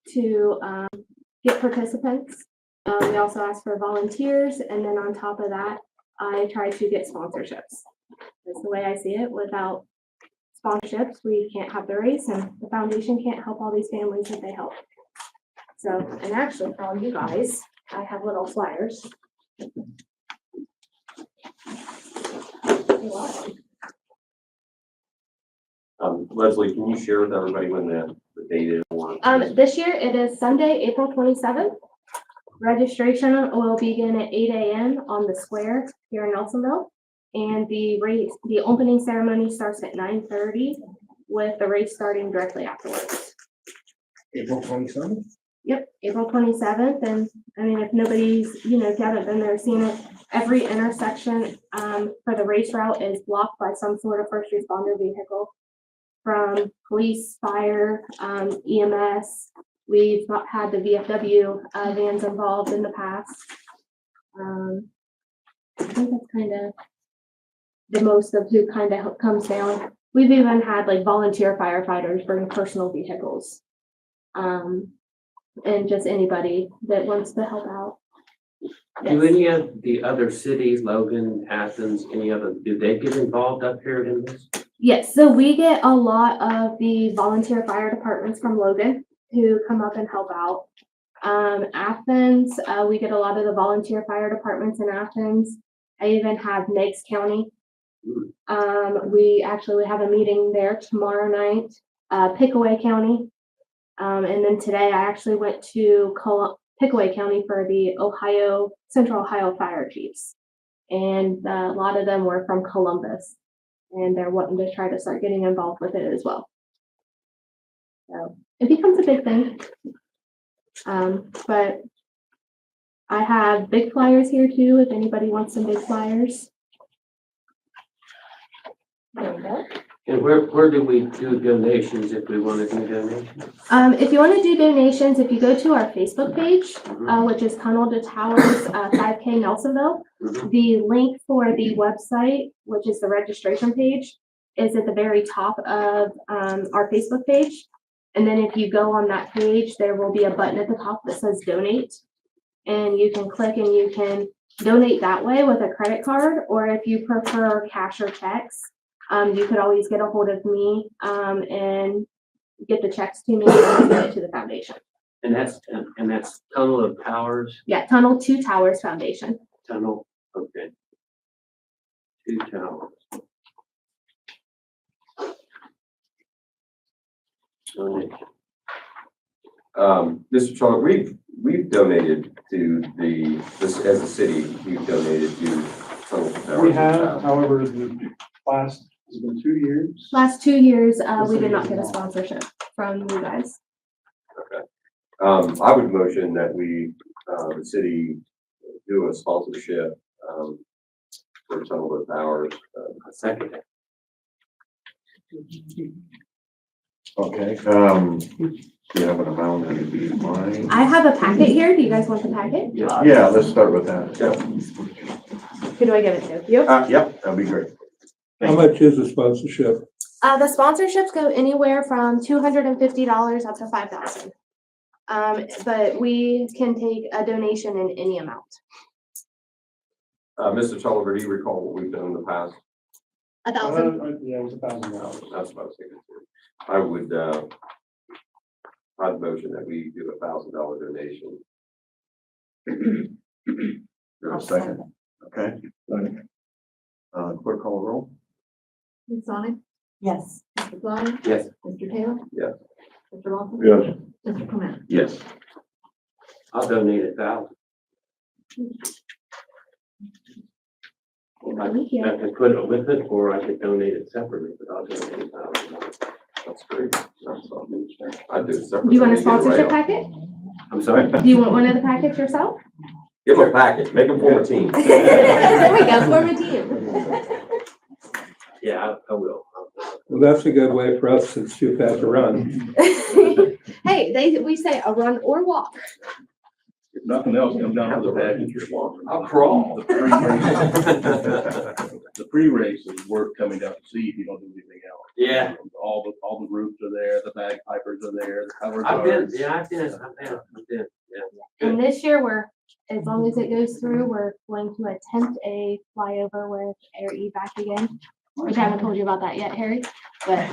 to get participants. We also ask for volunteers, and then on top of that, I try to get sponsorships. That's the way I see it. Without sponsorships, we can't have the race, and the foundation can't help all these families that they help. So, and actually for all you guys, I have little flyers. Leslie, can you share with everybody when the date is? This year it is Sunday, April 27th. Registration will begin at 8 a.m. on the square here in Nelsonville. And the opening ceremony starts at 9:30 with the race starting directly afterwards. April 27th? Yep, April 27th. And I mean, if nobody's, if you haven't been there, seen it, every intersection for the race route is blocked by some sort of first responder vehicle, from police, fire, EMS. We've not had the VFW vans involved in the past. I think that's kind of the most of who kind of comes down. We've even had like volunteer firefighters bring personal vehicles. And just anybody that wants to help out. Do any of the other cities, Logan, Athens, any other, do they get involved up here in this? Yes, so we get a lot of the volunteer fire departments from Logan who come up and help out. Athens, we get a lot of the volunteer fire departments in Athens. I even have Meigs County. We have a meeting there tomorrow night. Pickaway County. And then today I actually went to Pickaway County for the Central Ohio Fire Chiefs. And a lot of them were from Columbus. And they're wanting to try to start getting involved with it as well. So it becomes a big thing. But I have big flyers here too, if anybody wants some big flyers. There we go. And where do we do donations if we want to do donations? If you want to do donations, if you go to our Facebook page, which is Tunnel to Towers 5K Nelsonville, the link for the website, which is the registration page, is at the very top of our Facebook page. And then if you go on that page, there will be a button at the top that says donate. And you can click and you can donate that way with a credit card, or if you prefer cash or checks, you could always get a hold of me and get the checks to me and get it to the foundation. And that's Tunnel of Towers? Yeah, Tunnel to Towers Foundation. Tunnel, okay. 2 Towers. Donation. Mr. Charles, we've donated to as a city, we've donated to Tunnel to Towers. We have, however, the last, has been 2 years. Last 2 years, we did not get a sponsorship from you guys. Okay. I would motion that we, the city, do a sponsorship for Tunnel to Towers. A second. Okay, do you have an amount in mind? I have a packet here. Do you guys want the packet? Yeah, let's start with that. Who do I give it to? You? Yep, that'd be great. How much is the sponsorship? The sponsorships go anywhere from $250 up to $5,000. But we can take a donation in any amount. Mr. Tolliver, do you recall what we've done in the past? 1,000. Yeah, it was $1,000. That's what I was thinking too. I'd motion that we do a $1,000 donation. There's a second, okay? Clerk call the roll. Ms. Sonic? Yes. Mr. Fly? Yes. Mr. Taylor? Yes. Mr. Lawson? Yes. Mr. Clement? Yes. I'll donate 1,000. I can put it with it, or I could donate it separately, but I'll donate 1,000. That's great. I'd do it Do separately. you want a Get it right sponsorship on. packet? I'm sorry? Do you want one of the packets yourself? Give them a packet, make them form a team. There we go, form a team. Yeah, I will. Well, that's a good way for us since too fast to run. Hey, we say a run or walk. If nothing else, come down to the package. I'll crawl. The pre-race is worth coming down to see if you don't do anything else. Yeah, All the groups are there, the bagpipers are there, the cover I've been, guards. yeah, I've been, yeah. And this year, as long as it goes through, we're going to attempt a flyover with air evac again. Which I haven't told you about that yet, Harry, but.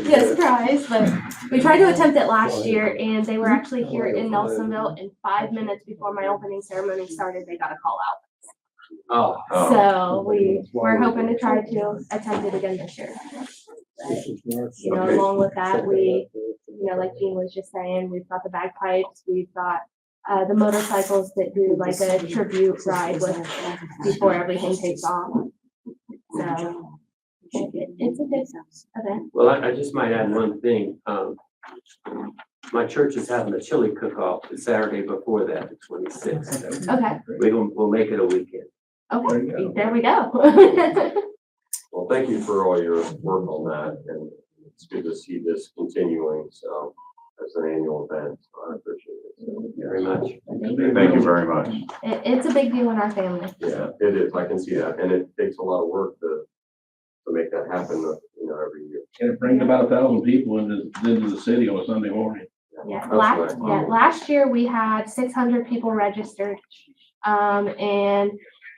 Yeah, surprise, but we tried to attempt it last year and they were actually here in Nelsonville and 5 minutes before my opening ceremony started, they got a call out. Oh, So we're hoping to try to attempt it again this year. You know, Okay. along with that, like Jean was just saying, we've got the bagpipes, we've got the motorcycles that do like a tribute ride with before everything takes off. So it's a good event. well, I just might add one thing. My church is having a chili cook-off the Saturday before that, the 26th. Okay, We'll make it a weekend. okay, there we go. Well, thank you for all your work on that, and it's good to see this continuing, so, as an annual event, so I appreciate it. So, Very much. Thank you very much. It's a big deal in our family. yeah, it is, I can see that, and it takes a lot of work to make that happen, every year. And it brings about 1,000 people into the city on a Sunday morning. Yeah, That's last year we had 600 people registered. And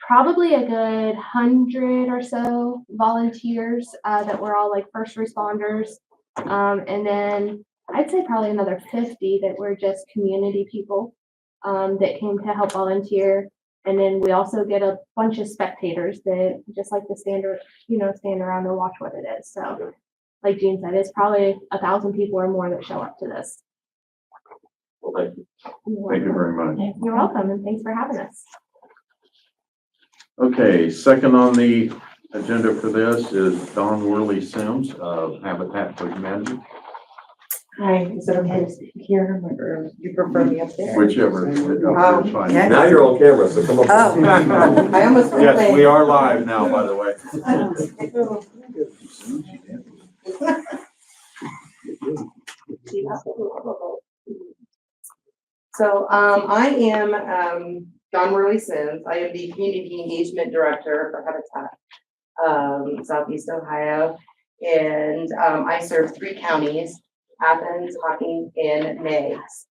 probably a good 100 or so volunteers, that were all like first responders. And then I'd say probably another 50 that were just community people, that came to help volunteer. And then we also get a bunch of spectators that just like to stand around and watch what it is. So like Jean said, it's probably 1,000 people or more that show up to this. Well, thank you. Thank you very much. You're welcome, and thanks for having us. Okay, second on the agenda for this is Don Worley Sims of Habitat for Humanity. Hi, is it okay to speak here, or you prefer me up there? Whichever, up there is fine. yeah. Now you're on camera, so come up. Oh, I almost went Yes, away. we are live now, by the way. So, I am, Don Worley Sims. I am the Community Engagement Director for Habitat, Southeast Ohio. And, I serve 3 counties, Athens, Hocking, and Meigs.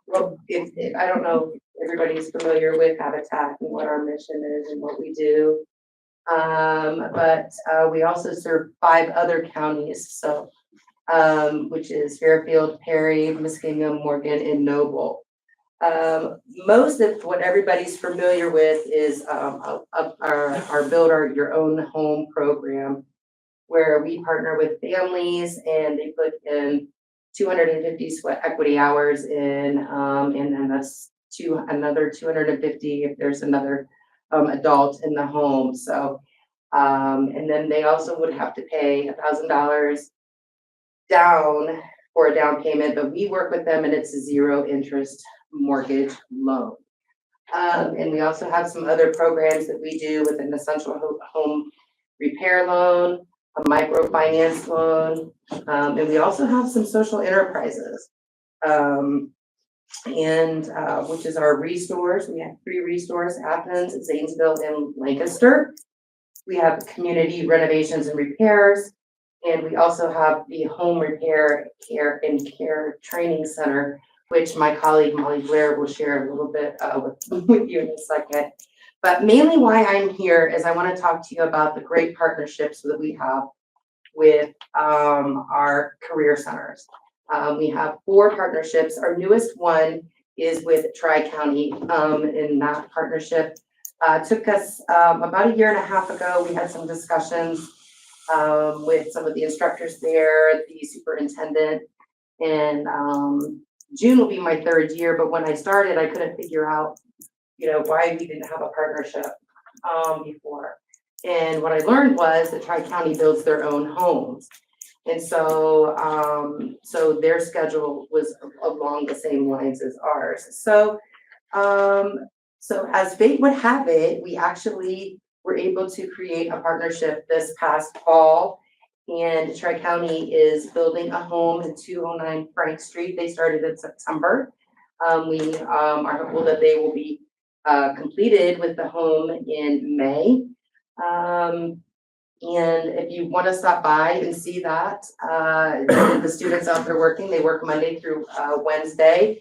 Well, I don't know if everybody's familiar with Habitat and what our mission is and what we do. But we also serve 5 other counties, so, which is Fairfield, Perry, Muskingum, Morgan, and Noble. Most of what everybody's familiar with is our Build Your Own Home program, where we partner with families and they put in 250 sweat equity hours in, and then that's another 250 if there's another adult in the home. So, and then they also would have to pay $1,000 down for a down payment, but we work with them and it's a 0 interest mortgage loan. And we also have some other programs that we do with an essential home repair loan, a microfinance loan, and we also have some social enterprises. Which is our restores. We have 3 restores, Athens, Zanesville, and Lancaster. We have community renovations and repairs, and we also have the home repair, care, and care training center, which my colleague Molly Blair will share a little bit with you in a second. But mainly why I'm here is I want to talk to you about the great partnerships that we have with our career centers. We have 4 partnerships. Our newest one is with Tri-County, and that partnership took us about 1.5 years ago. We had some discussions with some of the instructors there, the superintendent, and June will be my 3rd year, but when I started, I couldn't figure out, why we didn't have a partnership before. And what I learned was that Tri-County builds their own homes. And so, so their schedule was along the same lines as ours. So, so as fate would have it, we actually were able to create a partnership this past fall. And Tri-County is building a home in 209 Frank Street. They started in September. We are hopeful that they will be completed with the home in May. And if you want to stop by and see that, the students out there working, they work Monday through Wednesday,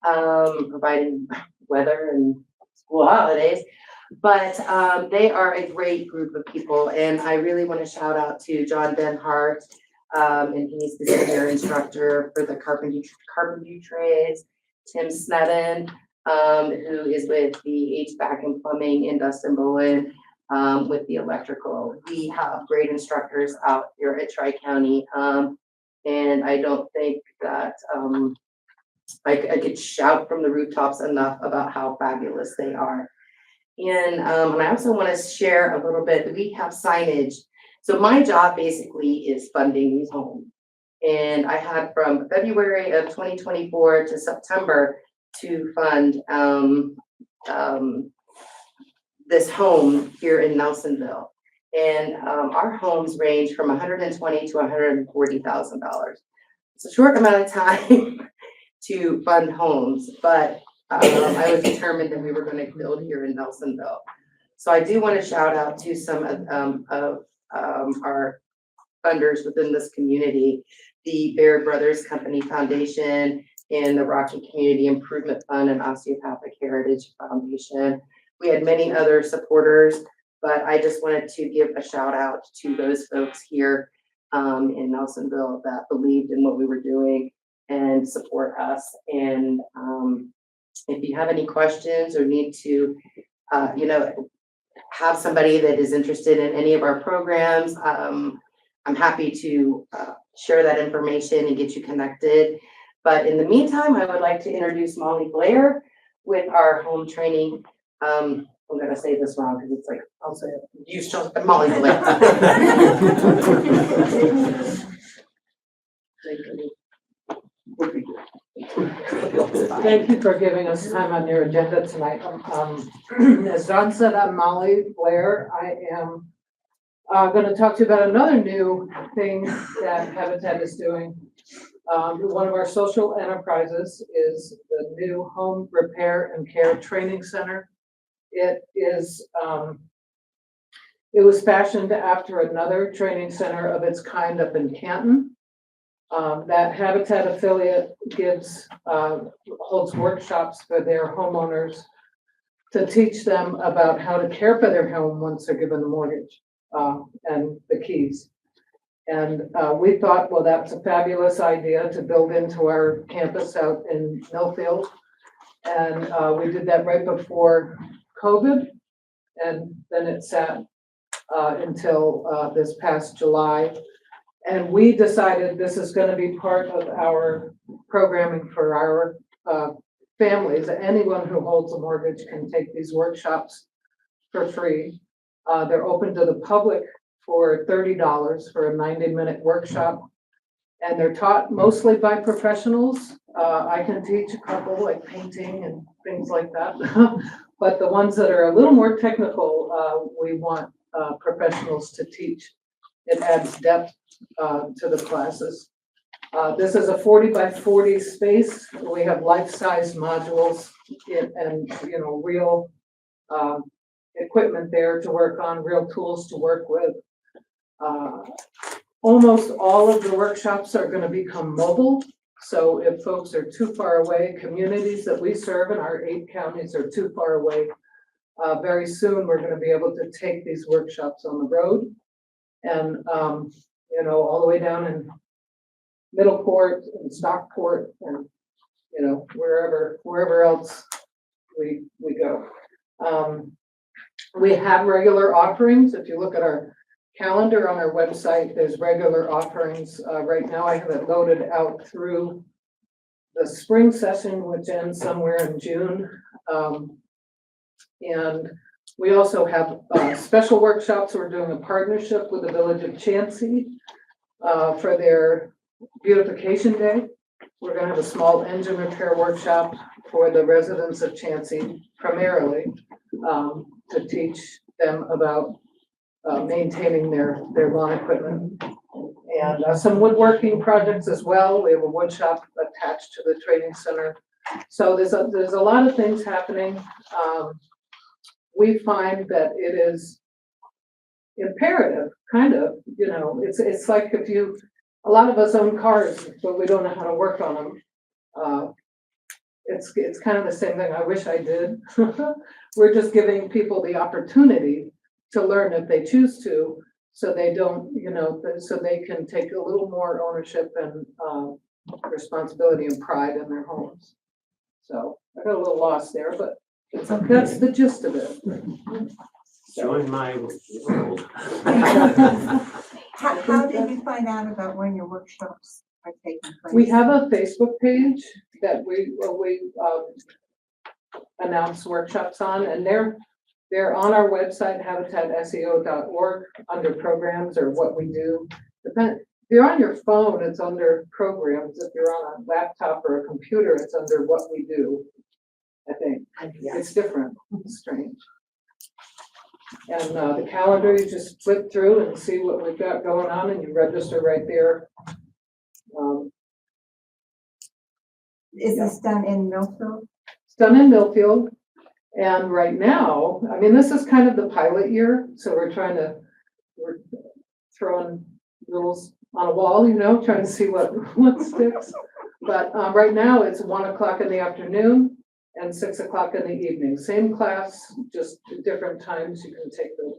providing weather and school holidays. But they are a great group of people, and I really want to shout out to John Benhart, and he's the senior instructor for the carpentry trades. Tim Snedden, who is with the HVAC and plumbing in Dustin Bowen, with the electrical. We have great instructors out here at Tri-County, and I don't think that I could shout from the rooftops enough about how fabulous they are. And I also want to share a little bit, we have signage. So my job basically is funding these homes. And I had from February of 2024 to September to fund this home here in Nelsonville. And our homes range from $120,000 to $140,000. It's a short amount of time to fund homes, but I was determined that we were going to build here in Nelsonville. So I do want to shout out to some of our funders within this community, the Baird Brothers Company Foundation and the Rocky Community Improvement Fund and Osteopathic Heritage Foundation. We had many other supporters, but I just wanted to give a shout out to those folks here in Nelsonville that believed in what we were doing and support us. And if you have any questions or need to, have somebody that is interested in any of our programs, I'm happy to share that information and get you connected. But in the meantime, I would like to introduce Molly Blair with our home training. I'm gonna say this wrong because it's like, I'll say it. You show Molly Blair. Thank you for giving us time on your agenda tonight. As John said, I'm Molly Blair. I am going to talk to you about another new thing that Habitat is doing. One of our social enterprises is the new Home Repair and Care Training Center. It was fashioned after another training center of its kind up in Canton. That Habitat affiliate holds workshops for their homeowners to teach them about how to care for their home once they're given the mortgage and the keys. And we thought, well, that's a fabulous idea to build into our campus out in Millfield. And we did that right before COVID. And then it sat until this past July. And we decided this is going to be part of our programming for our families. Anyone who holds a mortgage can take these workshops for free. They're open to the public for $30 for a 90-minute workshop. And they're taught mostly by professionals. I can teach a couple like painting and things like that. But the ones that are a little more technical, we want professionals to teach. It adds depth to the classes. This is a 40 by 40 space. We have life-size modules and real equipment there to work on, real tools to work with. Almost all of the workshops are going to become mobile. So if folks are too far away, communities that we serve in our 8 counties are too far away, very soon we're going to be able to take these workshops on the road. And, all the way down in Middleport and Stockport and, wherever else we go. We have regular offerings. If you look at our calendar on our website, there's regular offerings. Right now I have it loaded out through the spring session, which ends somewhere in June. And we also have special workshops. We're doing a partnership with the Village of Chansey for their beautification day. We're going to have a small engine repair workshop for the residents of Chansey primarily to teach them about maintaining their lawn equipment. And some woodworking projects as well. We have a wood shop attached to the training center. So there's a lot of things happening. We find that it is imperative, kind of, you know, it's like if you, a lot of us own cars, but we don't know how to work on them. It's kind of the same thing. I wish I did. We're just giving people the opportunity to learn if they choose to, so they don't, you know, so they can take a little more ownership and responsibility and pride in their homes. So I got a little lost there, but that's the gist of it. Join my world. How did you find out about when your workshops are taking place? We have a Facebook page that we announce workshops on, and they're on our website, habitatseo.org, under programs or what we do. If you're on your phone, it's under programs. If you're on a laptop or a computer, it's under what we do, I think. It's different, it's strange. And the calendar, you just flip through and see what we've got going on, and you register right there. Is this done in Millfield? It's done in Millfield, and right now, I mean, this is kind of the pilot year, so we're throwing rules on a wall, you know, trying to see what sticks. But right now, it's 1 o'clock in the afternoon and 6 o'clock in the evening. Same class, just different times you can take them.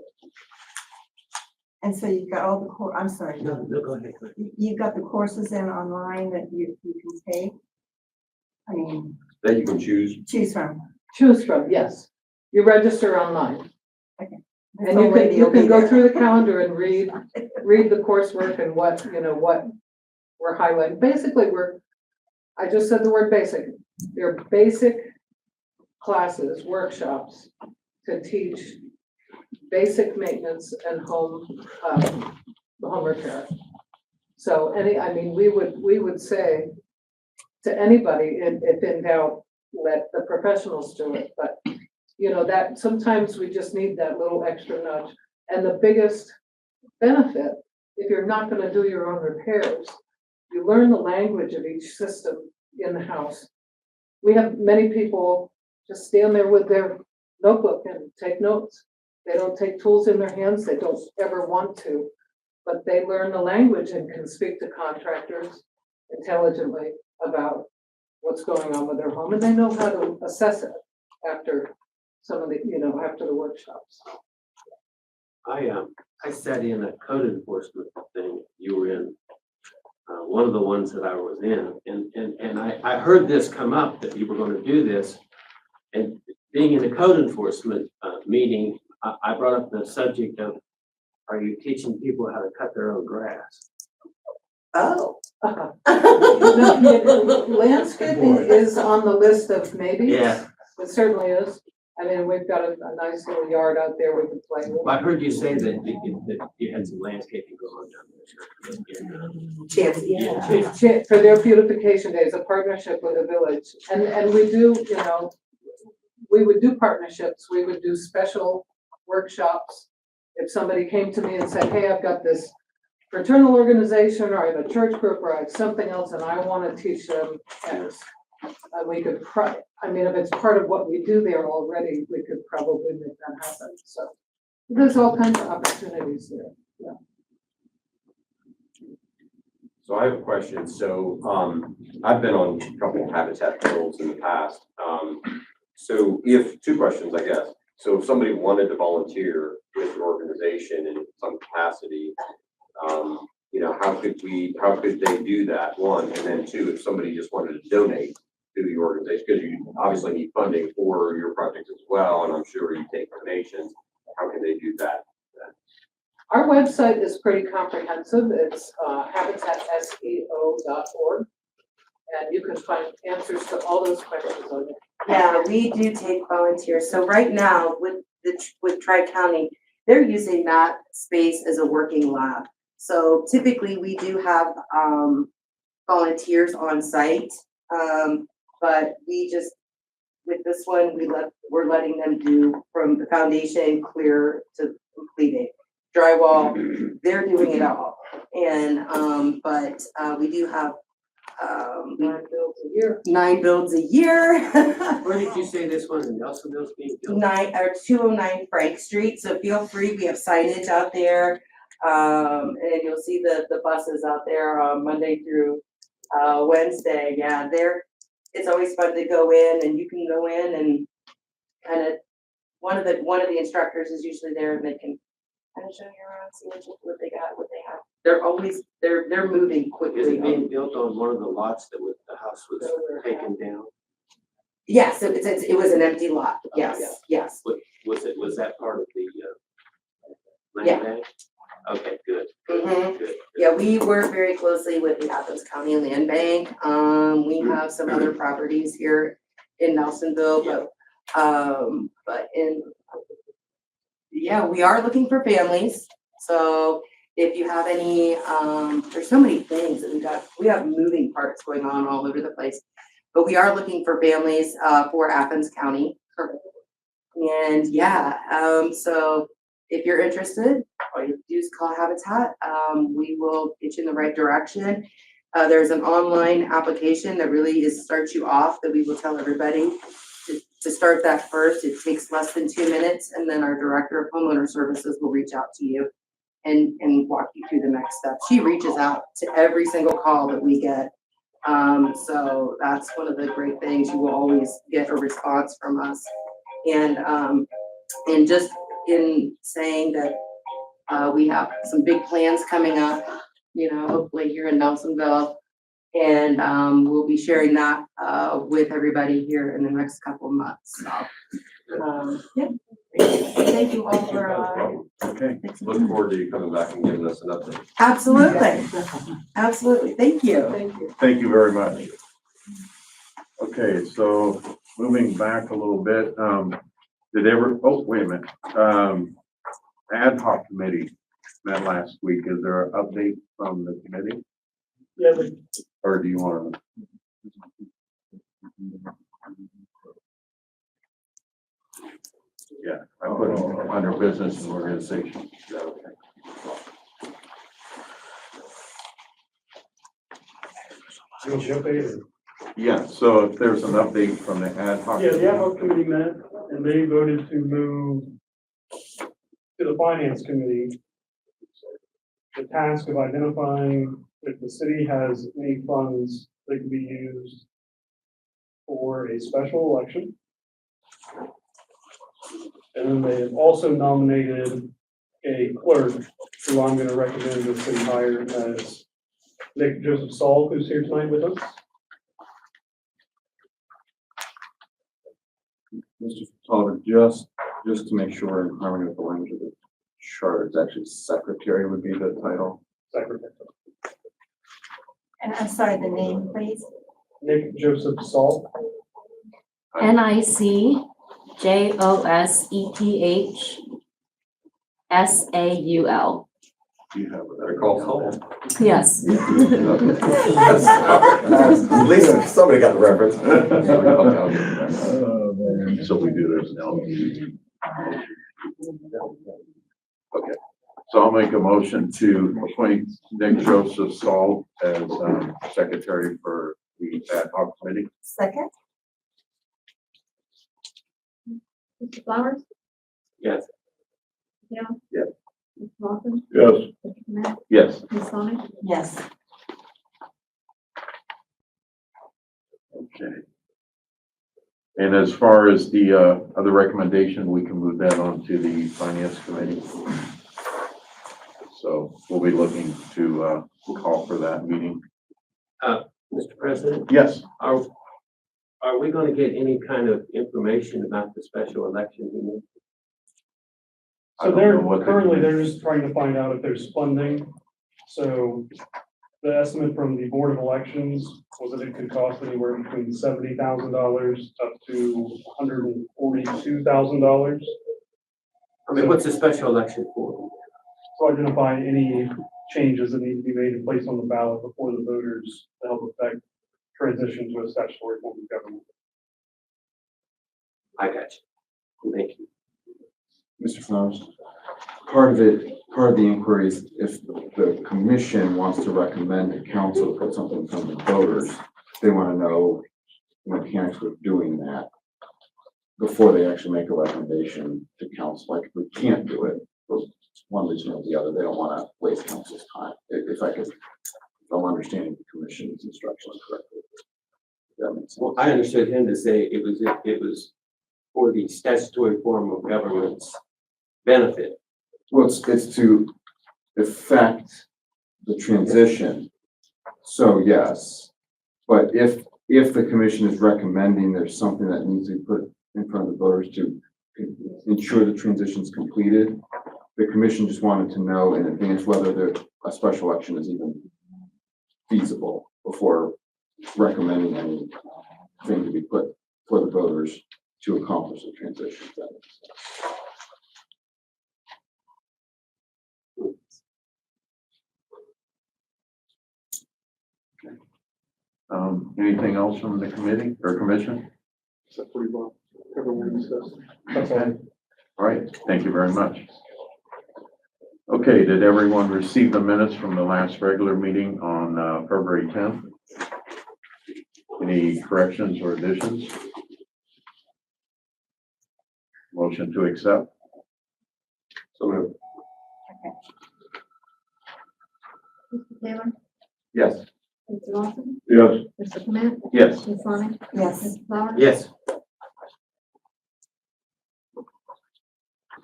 And so you've got all the I'm sorry. No, go ahead. You've got the courses in online that you can take? I mean, That you can choose. choose from. Choose from, yes. You register online. This And you old can, lady you will be can go there. through the calendar and read the coursework and what, you know, what we're highlighting. Basically, I just said the word basic. They're basic classes, workshops to teach basic maintenance and home repair. So I mean, we would say to anybody, if in doubt, let the professionals do it. But you know, that sometimes we just need that little extra nudge. And the biggest benefit, if you're not going to do your own repairs, you learn the language of each system in the house. We have many people just stand there with their notebook and take notes. They don't take tools in their hands. They don't ever want to, but they learn the language and can speak to contractors intelligently about what's going on with their home, and they know how to assess it after some of the, you know, after the workshops. I sat in a code enforcement thing you were in, one of the ones that I was in, and I heard this come up, that you were going to do this. And being in a code enforcement meeting, I brought up the subject of, are you teaching people how to cut their own grass? Oh. Landscaping is on the list of maybes. Yeah. It certainly is. I mean, we've got a nice little yard out there we can play with. I heard you say that you had some landscaping going on down there. For their beautification days, a partnership with the village. And we do, you know, we would do partnerships. We would do special workshops. If somebody came to me and said, hey, I've got this fraternal organization, or I have a church group, or I have something else, and I want to teach them X. We could, I mean, if it's part of what we do there already, we could probably make that happen. So there's all kinds of opportunities there. Yeah. So I have a question. So I've been on a couple of habitat builds in the past. So if, two questions, I guess. So if somebody wanted to volunteer with your organization in some capacity, you know, how could they do that? One, and then two, if somebody just wanted to donate to your organization, because you obviously need funding for your project as well, and I'm sure you take donations, how can they do that? Our website is pretty comprehensive. It's habitatseo.org, and you can find answers to all those questions on there. Yeah, we do take volunteers. So right now with Tri-County, they're using that space as a working lab. So typically we do have volunteers on site, but we just, with this one, we're letting them do from the foundation clear to completing. Drywall, they're doing it all. And but we do have 9 builds a year. 9 builds a year. Where did you say this one in Nelsonville's being built? 209 Frank Street, so feel free, we have signage out there. And you'll see the buses out there on Monday through Wednesday. Yeah, it's always fun to go in, and you can go in and kind of, one of the instructors is usually there, and they can kind of show you around, see what they got, what they have. They're moving Is quickly. it being built on one of the lots that the house was taken down? Yes, it was an empty lot. Yes, yeah. yes. Was that part of the land Yeah. bank? Okay, good. Mhm. Good. Yeah, we work very closely with the Athens County Land Bank. We have some other properties here in Nelsonville, we are looking for families. So if you have any, there's so many things that we have moving parts going on all over the place. But we are looking for families, for Athens County. And so if you're interested, all you have to do is call Habitat. We will get you in the right direction. There's an online application that really starts you off, that we will tell everybody to start that first. It takes less than 2 minutes, and then our Director of Homeowner Services will reach out to you and walk you through the next step. She reaches out to every single call that we get. So that's one of the great things. You will always get a response from us. And just in saying that, we have some big plans coming up, hopefully here in Nelsonville. And, we'll be sharing that, with everybody here in the next couple of months. So, yeah. Thank you all for, Okay. Look forward to you coming back and giving us an update. absolutely. Absolutely. Thank you. Thank you. Thank you very much. Okay, so moving back a little bit, wait a minute. Ad hoc committee met last week. Is there an update from the committee? Yeah, Or do you want to? Yeah, I put it under business and organization. Yeah, so if there's an update from the ad hoc. Yeah, the ad hoc committee met and they voted to move to the finance committee the task of identifying if the city has any funds that can be used for a special election. And then they have also nominated a clerk who I'm going to recommend the city hire as Nick Joseph Saul, who's here tonight with us. Mr. Toller, just to make sure I'm harmony with the language of the charter, it's actually secretary would be the title. Secretary. And I'm sorry, the name, please. Nick Joseph Saul. NICJOSETHSAUL. Do you have Better call Saul. Yes. At least somebody got the reference. Oh, man. So we do this now. Okay, so I'll make a motion to appoint Nick Joseph Saul as secretary for the ad hoc committee. Second? Mr. Flowers? Yes. Yeah. Yeah. Mr. Lawson? Yes. Mr. Clement? Yes. Ms. Sonic? Yes. Okay. And as far as the other recommendation, we can move that on to the finance committee. So we'll be looking to call for that meeting. Mr. President, Yes. are we going to get any kind of information about the special election? I So don't they're know what currently, they're just trying to find out if there's funding. So the estimate from the Board of Elections was that it could cost anywhere between $70,000 up to $142,000. I mean, what's a special election for? To identify any changes that need to be made and placed on the ballot before the voters to help affect transition to a statutory form of government. I got you. Thank you. Mr. Flowers, part of the inquiry is if the commission wants to recommend to council to put something in front of the voters, they want to know the mechanics of doing that before they actually make a recommendation to council. Like, if we can't do it for one reason or the other, they don't want to waste council's time. If I'm understanding the commission's instructions correctly. That makes sense. Well, I understood him to say it was for the statutory form of government's benefit. Well, it's to affect the transition. So yes, but if the commission is recommending there's something that needs to be put in front of the voters to ensure the transition is completed, the commission just wanted to know in advance whether a special election is even feasible before recommending anything to be put for the voters to accomplish the transition. Anything else from the committee or commission? That's pretty well. Everyone discussed. Okay. All right, thank you very much. Okay, did everyone receive the minutes from the last regular meeting on February 10th? Any corrections or additions? Motion to accept? So moved. Mr. Taylor? Yes. Mr. Lawson? Yes. Mr. Clement? Yes. Ms. Sonic? Yes. Mr. Flowers? Yes.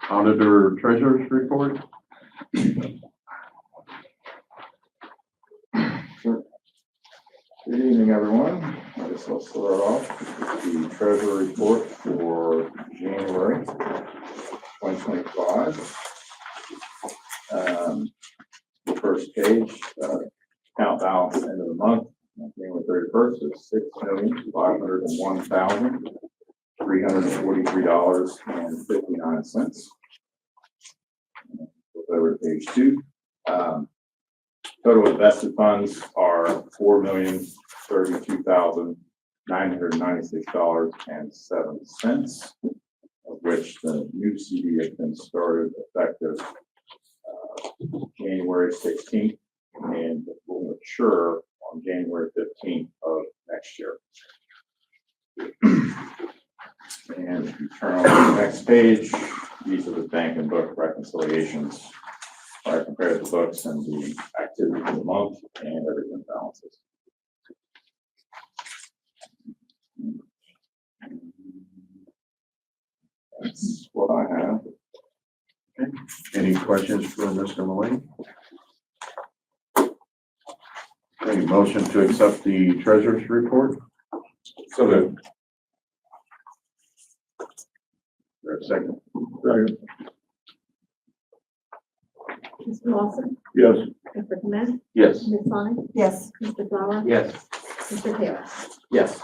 Auditor treasurer's report? Good evening, everyone. I guess I'll start off with the treasury report for January 2025. The first page, account balance end of the month, January 31st is $6,501,343.59. Flip over to page 2. Total invested funds are $4,032,996.07, of which the new CD has been started effective January 16th and will mature on January 15th of next year. And if you turn on to the next page, these are the bank and book reconciliations. I compared the books and the activity for the month and everything balances. That's what I have. Any questions for Mr. Mullane? Okay, motion to accept the treasurer's report? So moved. Or a second? Mr. Lawson? Yes. Mr. Clement? Yes. Ms. Sonic? Yes. Mr. Flowers? Yes. Mr. Taylor? Yes.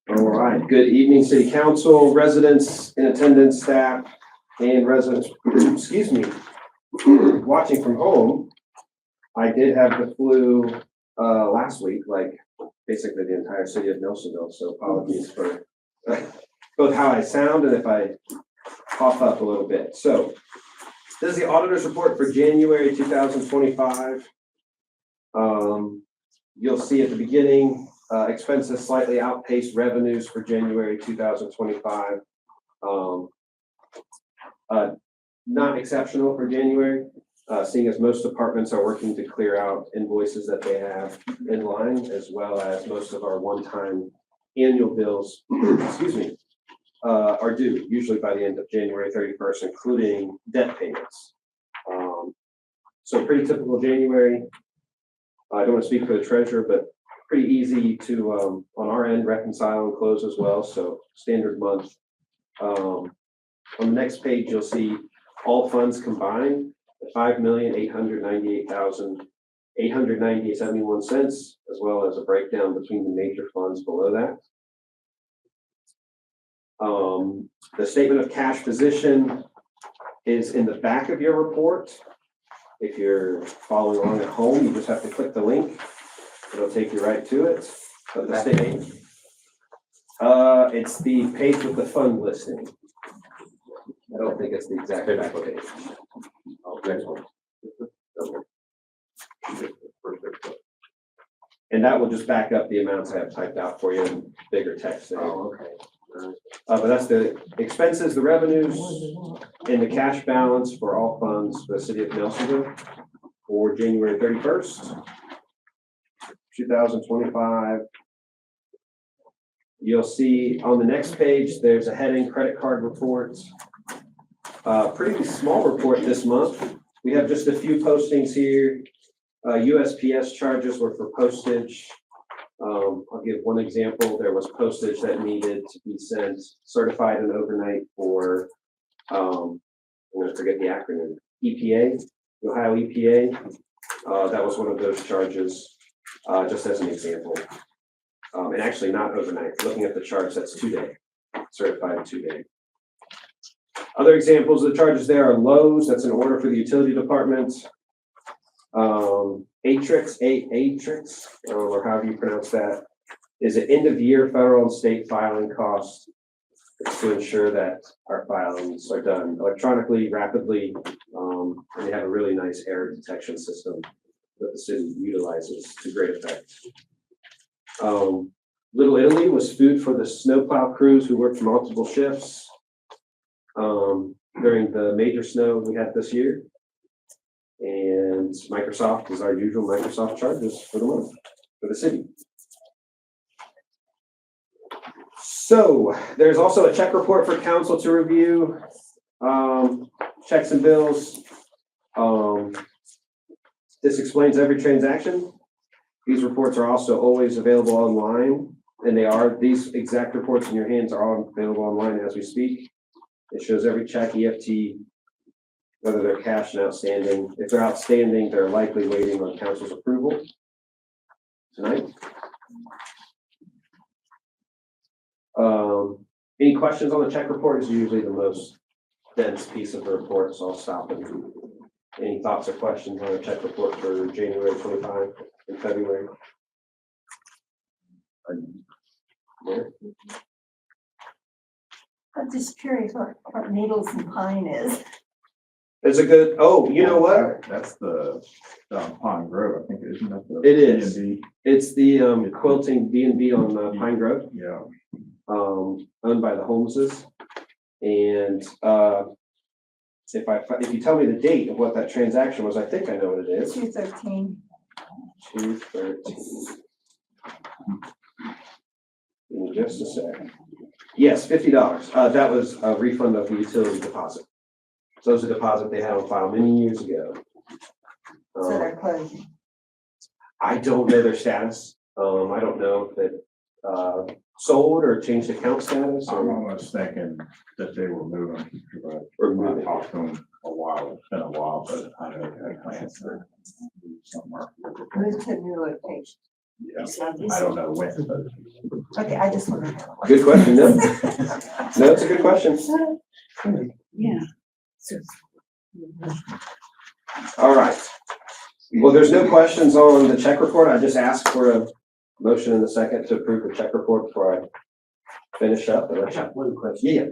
All right, good evening, City Council, residents in attendance, staff, and residents, excuse me, watching from home. I did have the flu last week, like basically the entire city of Nelsonville, so apologies for both how I sound and if I cough up a little bit. So this is the auditor's report for January 2025. You'll see at the beginning, expenses slightly outpaced revenues for January 2025. Not exceptional for January, seeing as most departments are working to clear out invoices that they have in line, as well as most of our one-time annual bills, excuse me, are due, usually by the end of January 31st, including debt payments. So pretty typical January. I don't want to speak for the treasurer, but pretty easy to, on our end, reconcile and close as well. So standard month. On the next page, you'll see all funds combined, $5,898,898.71, as well as a breakdown between the major funds below that. The statement of cash position is in the back of your report. If you're following along at home, you just have to click the link. It'll take you right to it. But the state, it's the page with the fund listing. I don't think it's the exact application. Oh, next one. And that will just back up the amounts I have typed out for you in bigger text there. Oh, okay. But that's the expenses, the revenues, and the cash balance for all funds for the city of Nelsonville for January 31st, 2025. You'll see on the next page, there's a heading, credit card reports. Pretty small report this month. We have just a few postings here. USPS charges were for postage. I'll give one example. There was postage that needed to be sent certified and overnight for, I'm gonna forget the acronym, EPA, the Ohio EPA. That was one of those charges, just as an example. And actually not overnight. Looking at the charge, that's 2-day, certified 2-day. Other examples of the charges there are Lowe's, that's an order for the utility department. Atrix, or however you pronounce that, is an end of year federal and state filing cost to ensure that our filings are done electronically, rapidly, and they have a really nice error detection system that the city utilizes to great effect. Little Italy was food for the snowplow crews who worked multiple shifts during the major snow we had this year. And Microsoft is our usual Microsoft charges for the month for the city. So there's also a check report for council to review, checks and bills. This explains every transaction. These reports are also always available online, and these exact reports in your hands are all available online as we speak. It shows every check, EFT, whether they're cash and outstanding. If they're outstanding, they're likely waiting on council's approval tonight. Any questions on the check report? Is usually the most dense piece of the report, so I'll stop. And any thoughts or questions on the check report for January 25 and February? Yeah. I'm just curious what Needles and Pine is. It's a good, you know what? That's the, Pond Grove, I think, isn't that the? It is. B&B? It's the quilting B&B on Pine Grove, Yeah. owned by the Holmeses. And if you tell me the date of what that transaction was, I think I know what it is. 213. 213. Give me just a sec. Yes, $50. That was a refund of the utility deposit. So it was a deposit they had on file many years ago. So they're closing. I don't know their status. I don't know if it sold or changed account status. I'm Or almost thinking that they were moving. Or I moving. talked to them a while, it's been a while, but I know they had plans to move somewhere. Move to a new location. Yeah, I don't know when, but. Okay, I just want to know. Good question. No, no, it's a good question. Yeah. All right. Well, there's no questions on the check report. I just asked for a motion in a second to approve the check report before I finish up. I have one question. Yeah.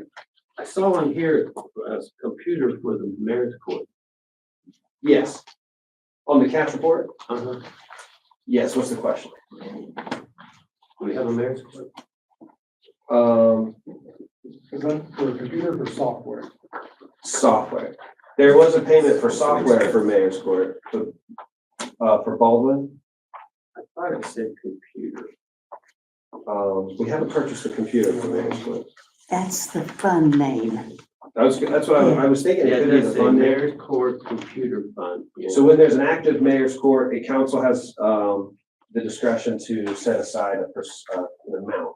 I saw on here a computer for the mayor's court. Yes. On the cash report? Uh-huh. Yes, what's the question? Do we have a mayor's court? Is that for a computer or software? Software. There was a payment for software for mayor's court, for Baldwin. I thought it said computer. We haven't purchased a computer for mayor's court. That's the fund name. That's what I was thinking. It could be the fund name. Mayor's Court Computer Fund. So when there's an active mayor's court, a council has the discretion to set aside an amount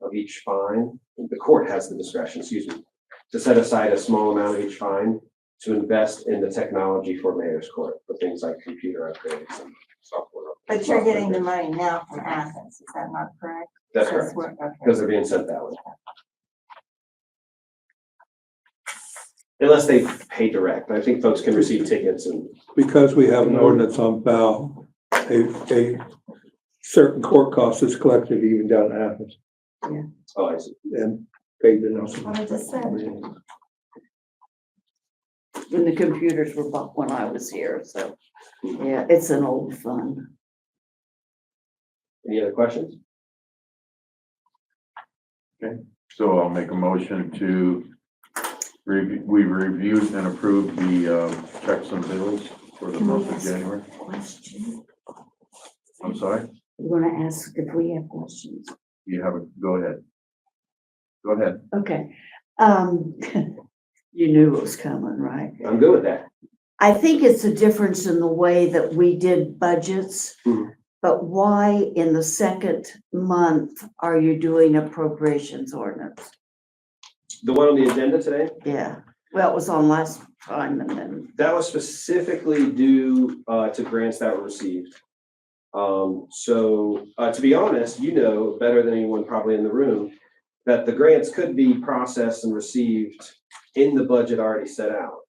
of each fine. The court has the discretion, excuse me, to set aside a small amount of each fine to invest in the technology for mayor's court, for things like computer upgrades and software. But you're getting the money now from Athens, is that not correct? That's correct, Okay. because they're being sent that way. unless they pay direct. I think folks can receive tickets and, Because we have an ordinance on file, a certain court cost is collected even down in Athens oh, I see. and paid to Nelson. What I just said. When the computers were bought when I was here, so, yeah, it's an old fund. Any other questions? So I'll make a motion to we reviewed and approved the checks and bills for the Can we month of ask- January. Question, I'm sorry, we're gonna ask if we have questions. you have a, go ahead. Go ahead. Okay, you knew it was coming, right? I'm good with that. I think it's a difference in the way that we did budgets. Mhm. But why in the second month are you doing appropriations ordinance? The one on the agenda today, Yeah, well, it was on last time and then, that was specifically due to grants that were received. To be honest, you know better than anyone probably in the room, that the grants could be processed and received in the budget already set out.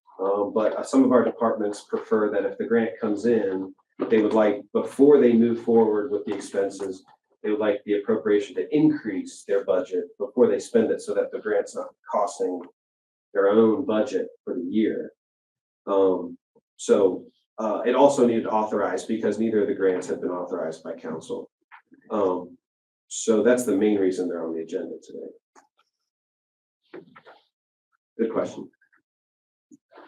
But some of our departments prefer that if the grant comes in, they would like, before they move forward with the expenses, they would like the appropriation to increase their budget before they spend it so that the grant's not costing their own budget for the year. It also needed authorized because neither of the grants had been authorized by council. So that's the main reason they're on the agenda today. Good question.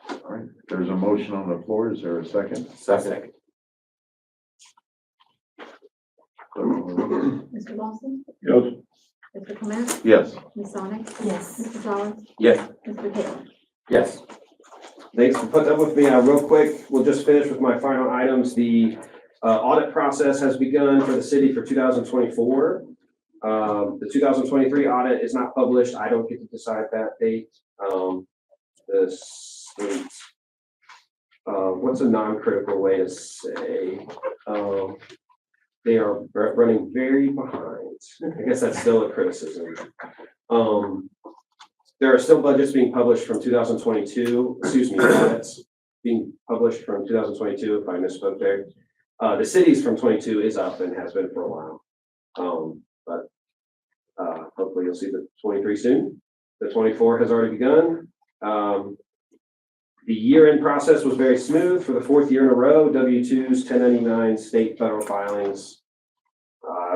All right, there's a motion on the floor. Is there a second? Second. Mr. Lawson? Yes. Mr. Clement? Yes. Ms. Sonic? yes. Mr. Flowers? Yes. Mr. Taylor? Yes. Thanks for putting up with me. Real quick, we'll just finish with my final items. The audit process has begun for the city for 2024. The 2023 audit is not published. I don't get to decide that date. The state, what's a non-critical way to say? They are running very behind. I guess that's still a criticism. There are still budgets being published from 2022, audits being published from 2022, if I misspoke there. The cities from 22 is up and has been for a while. Hopefully you'll see the 23 soon. The 24 has already begun. The year-end process was very smooth for the fourth year in a row. W-2s, 1099, state, federal filings,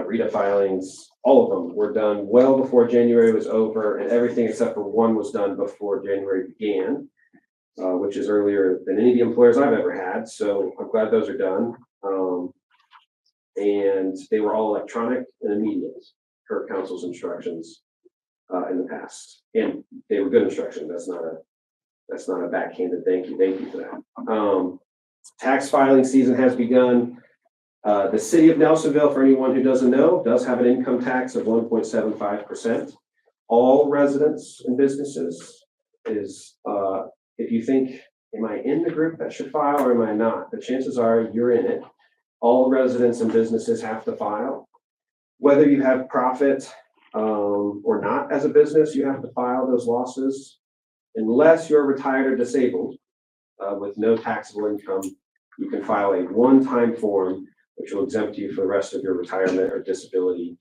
RETA filings, all of them were done well before January was over, and everything except for one was done before January began, which is earlier than any of the employers I've ever had. So I'm glad those are done. And they were all electronic and immediate per council's instructions in the past. And they were good instructions. That's not a backhanded thank you for that. Tax filing season has begun. The city of Nelsonville, for anyone who doesn't know, does have an income tax of 1.75%. All residents and businesses is, if you think, am I in the group that should file or am I not? The chances are you're in it. All residents and businesses have to file. Whether you have profit or not as a business, you have to file those losses. Unless you're retired or disabled with no taxable income, you can file a one-time form which will exempt you for the rest of your retirement or disability.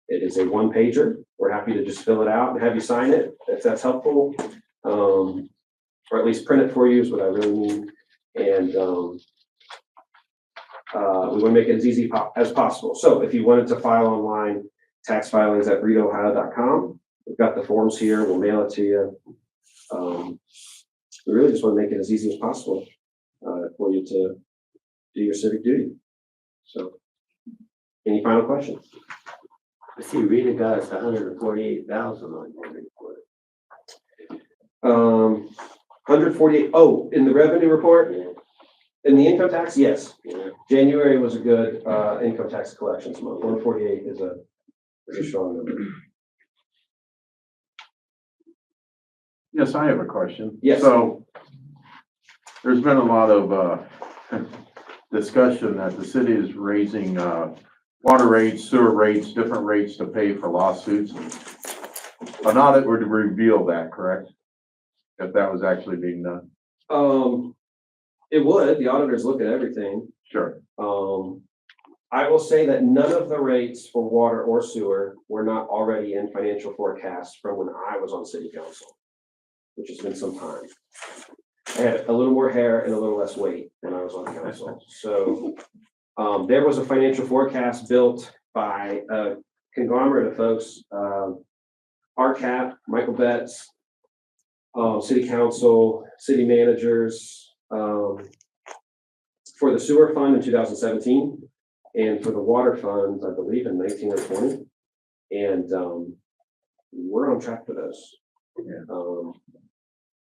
It is a one-pager. We're happy to just fill it out and have you sign it if that's helpful, or at least print it for you is what I really mean. And we want to make it as easy as possible. So if you wanted to file online, tax filings at readohio.com. We've got the forms here. We'll mail it to you. We really just want to make it as easy as possible for you to do your civic duty. So, any final questions? I see Rita got us 148,000 on your report. 148. Oh, in the revenue report? Yeah. In the income tax? Yes. Yeah. January was a good income tax collections month. 148 is a pretty strong number. Yes, I have a question. Yes. So there's been a lot of discussion that the city is raising water rates, sewer rates, different rates to pay for lawsuits. An audit would reveal that, correct? if that was actually being done? It would, the auditors look at everything. Sure. I will say that none of the rates for water or sewer were not already in financial forecasts from when I was on city council, which has been some time. I had a little more hair and a little less weight when I was on council. So there was a financial forecast built by a conglomerate of folks, RCAP, Michael Betts, city council, city managers, for the sewer fund in 2017 and for the water funds, I believe in 19 or 20. And we're on track for those.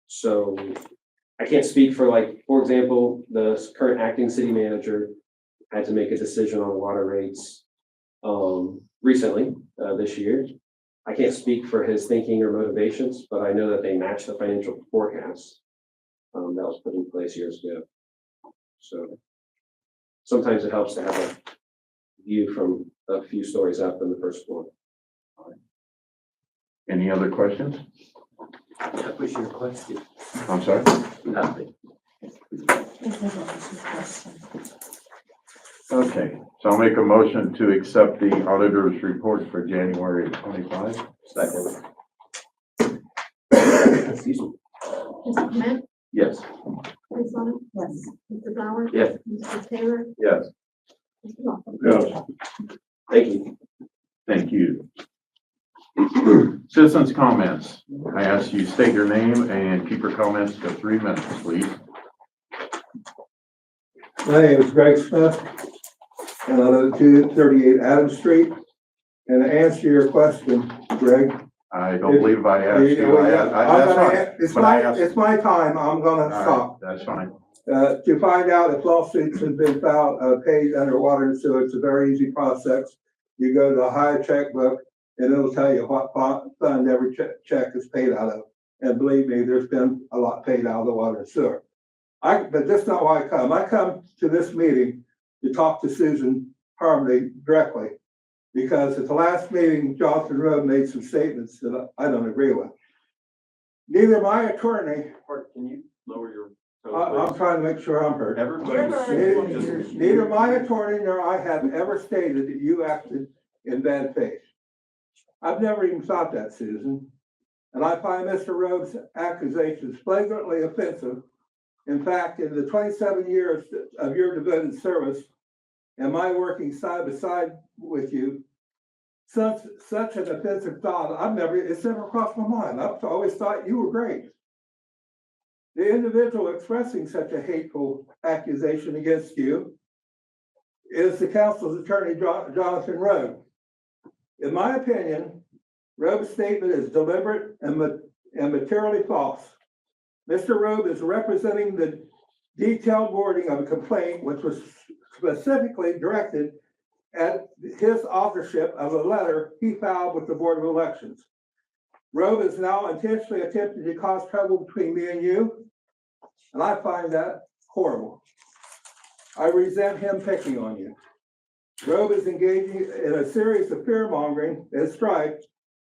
So I can't speak for, like, for example, the current acting city manager had to make a decision on water rates recently this year. I can't speak for his thinking or motivations, but I know that they match the financial forecast that was put in place years ago. So sometimes it helps to have a view from a few stories up in the first floor. Any other questions? That was your question. I'm sorry? Nothing. Okay, so I'll make a motion to accept the auditor's report for January 25. Second. Excuse me. Mr. Clement? Yes. Ms. Sonic? Yes. Mr. Flowers? Yes. Mr. Taylor? Yes. Mr. Lawson? Yes. Thank you. Thank you. Citizens' comments. I ask you state your name and keep your comments to 3 minutes, please. My name is Greg Smith, and I live at 238 Adams Street. And to answer your question, Greg. I don't believe I asked you. That's fine. It's my time. I'm gonna stop. That's fine. To find out if lawsuits have been filed, paid under water and sewer, it's a very easy process. You go to the higher checkbook and it'll tell you what fund every check is paid out of. And believe me, there's been a lot paid out of the water and sewer. But that's not why I come. I come to this meeting to talk to Susan Harmony directly. Because at the last meeting, Jonathan Rowe made some statements that I don't agree with. Neither my attorney, Or can you lower your tone, I'm please? trying to make sure I'm heard. Everybody. Neither my attorney nor I have ever stated that you acted in bad faith. I've never even thought that, Susan. And I find Mr. Rowe's accusations flagrantly offensive. In fact, in the 27 years of your devoted service and my working side by side with you, such an offensive thought, it's never crossed my mind. I've always thought you were great. The individual expressing such a hateful accusation against you is the council's attorney, Jonathan Rowe. In my opinion, Rowe's statement is deliberate and materially false. Mr. Rowe is representing the detailed wording of a complaint which was specifically directed at his authorship of a letter he filed with the Board of Elections. Rowe is now intentionally attempting to cause trouble between me and you, and I find that horrible. I resent him picking on you. Rowe is engaging in a series of fear-mongering and strife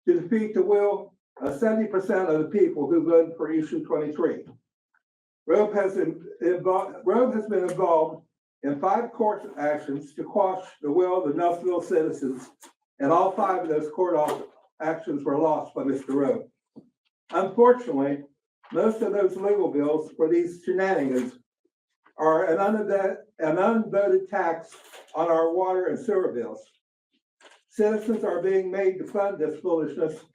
to defeat the will of 70% of the people who voted for issue 23. Rowe has been involved in 5 court actions to quash the will of the Nelsonville citizens, and all 5 of those court actions were lost by Mr. Rowe. Unfortunately, most of those legal bills for these shenanigans are an unvoted tax on our water and sewer bills. Citizens are being made to fund this foolishness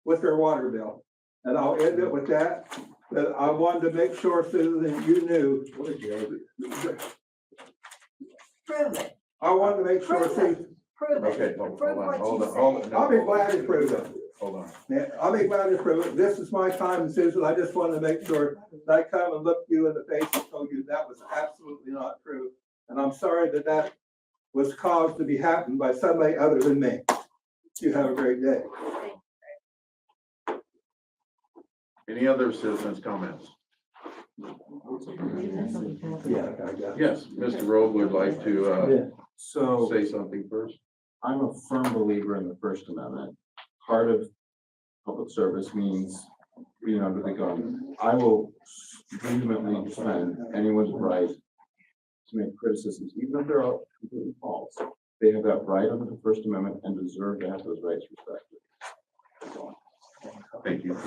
with their water bill. And I'll end it with that, but I wanted to make sure, Susan, that you knew. Prove it, I wanted to make sure, Prove it. Susan. prove it. Okay, Prove hold what on. you say. I'll be glad to prove it. Hold on. Yeah, I'll be glad to prove it. This is my time, Susan. I just wanted to make sure that I come and look you in the face and told you that was absolutely not true. And I'm sorry that that was caused to be happened by somebody other than me. You have a great day. Any other citizens' comments? Yeah, I got it. Yes, Mr. Rowe would like to So say something first. I'm a firm believer in the First Amendment. Part of public service means being under the gun, I will vehemently defend anyone's right to make criticisms, even if they're all completely false. They have that right under the First Amendment and deserve to have those rights respected. Thank you.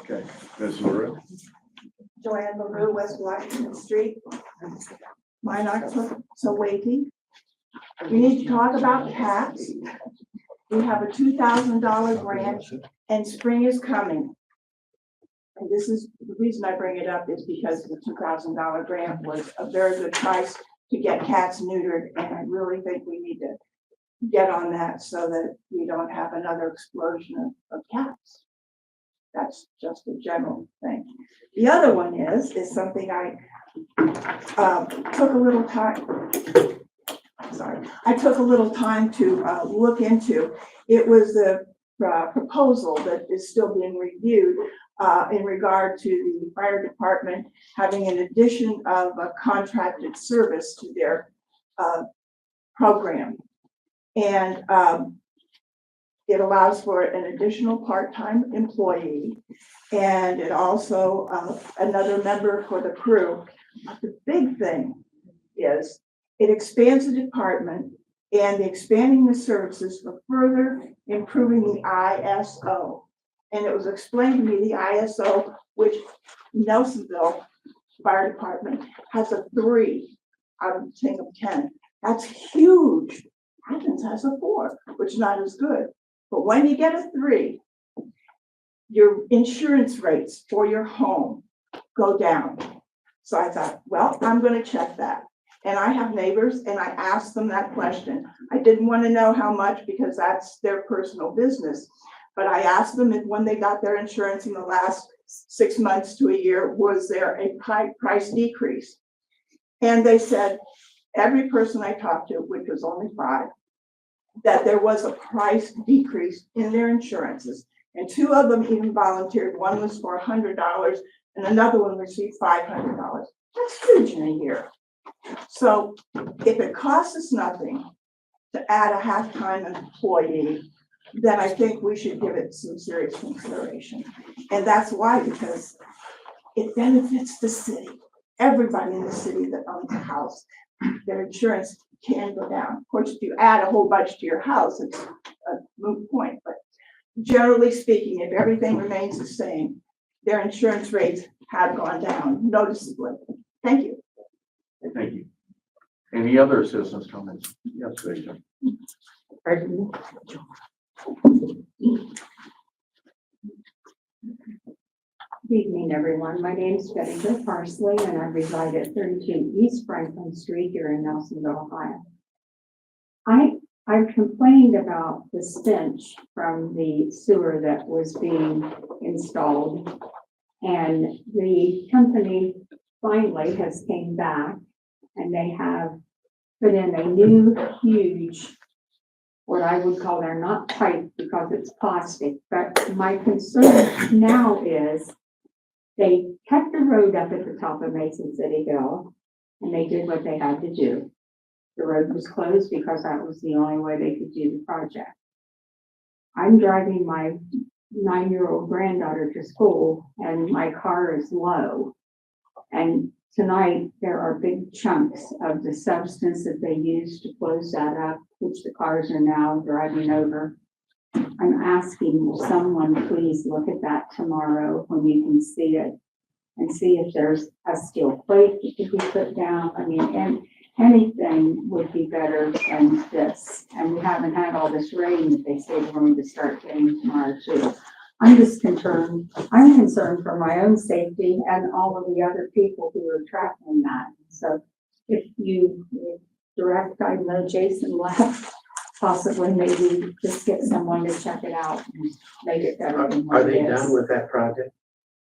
Okay, Ms. LaRue? Joanne LaRue, West Washington Street. Mine aren't so weighty. We need to talk about cats. We have a $2,000 grant and spring is coming. And this is, the reason I bring it up is because the $2,000 grant was a very good price to get cats neutered. And I really think we need to get on that so that we don't have another explosion of cats. That's just a general thing. The other one is something I took a little time. Sorry, I took a little time to look into. It was the proposal that is still being reviewed in regard to the fire department having an addition of a contracted service to their program. And it allows for an additional part-time employee, and it also another member for the crew. But the big thing is it expands the department and expanding the services for further improving the ISO. And it was explained to me the ISO, which Nelsonville Fire Department has a 3 out of 10 of 10. That's huge. Athens has a 4, which is not as good. But when you get a 3, your insurance rates for your home go down. So I thought, well, I'm going to check that. And I have neighbors and I asked them that question. I didn't want to know how much because that's their personal business. But I asked them if when they got their insurance in the last 6 months to a year, was there a price decrease? And they said, every person I talked to, which was only 5, that there was a price decrease in their insurances. And 2 of them even volunteered. One was for $100 and another one received $500. That's huge in a year. So if it costs us nothing to add a half-time employee, then I think we should give it some serious consideration. And that's why, because it benefits the city. Everybody in the city that owns a house, their insurance can go down. Of course, if you add a whole bunch to your house, it's a moot point. But generally speaking, if everything remains the same, their insurance rates have gone down noticeably. Thank you. Thank you. Any other citizens' comments? Yes, Rachel. Good evening, everyone. My name is Betty Jo Parsley, and I reside at 32 East Franklin Street here in Nelsonville, Ohio. I've complained about the stench from the sewer that was being installed, and the company finally has came back, and they have put in a new huge, what I would call, they're not pipe because it's plastic, but my concern now is they kept the road up at the top of Mason City Hill, and they did what they had to do. The road was closed because that was the only way they could do the project. I'm driving my 9-year-old granddaughter to school, and my car is low. And tonight, there are big chunks of the substance that they used to close that up, which the cars are now driving over. I'm asking, will someone please look at that tomorrow when you can see it and see if there's a steel plate that could be put down. I mean, and anything would be better than this. And we haven't had all this rain that they say we're going to start getting tomorrow too. I'm just concerned. I'm concerned for my own safety and all of the other people who are traveling that. So if you direct, I know Jason left, possibly maybe just get someone to check it out and make it better than what Are it they is. done with that project?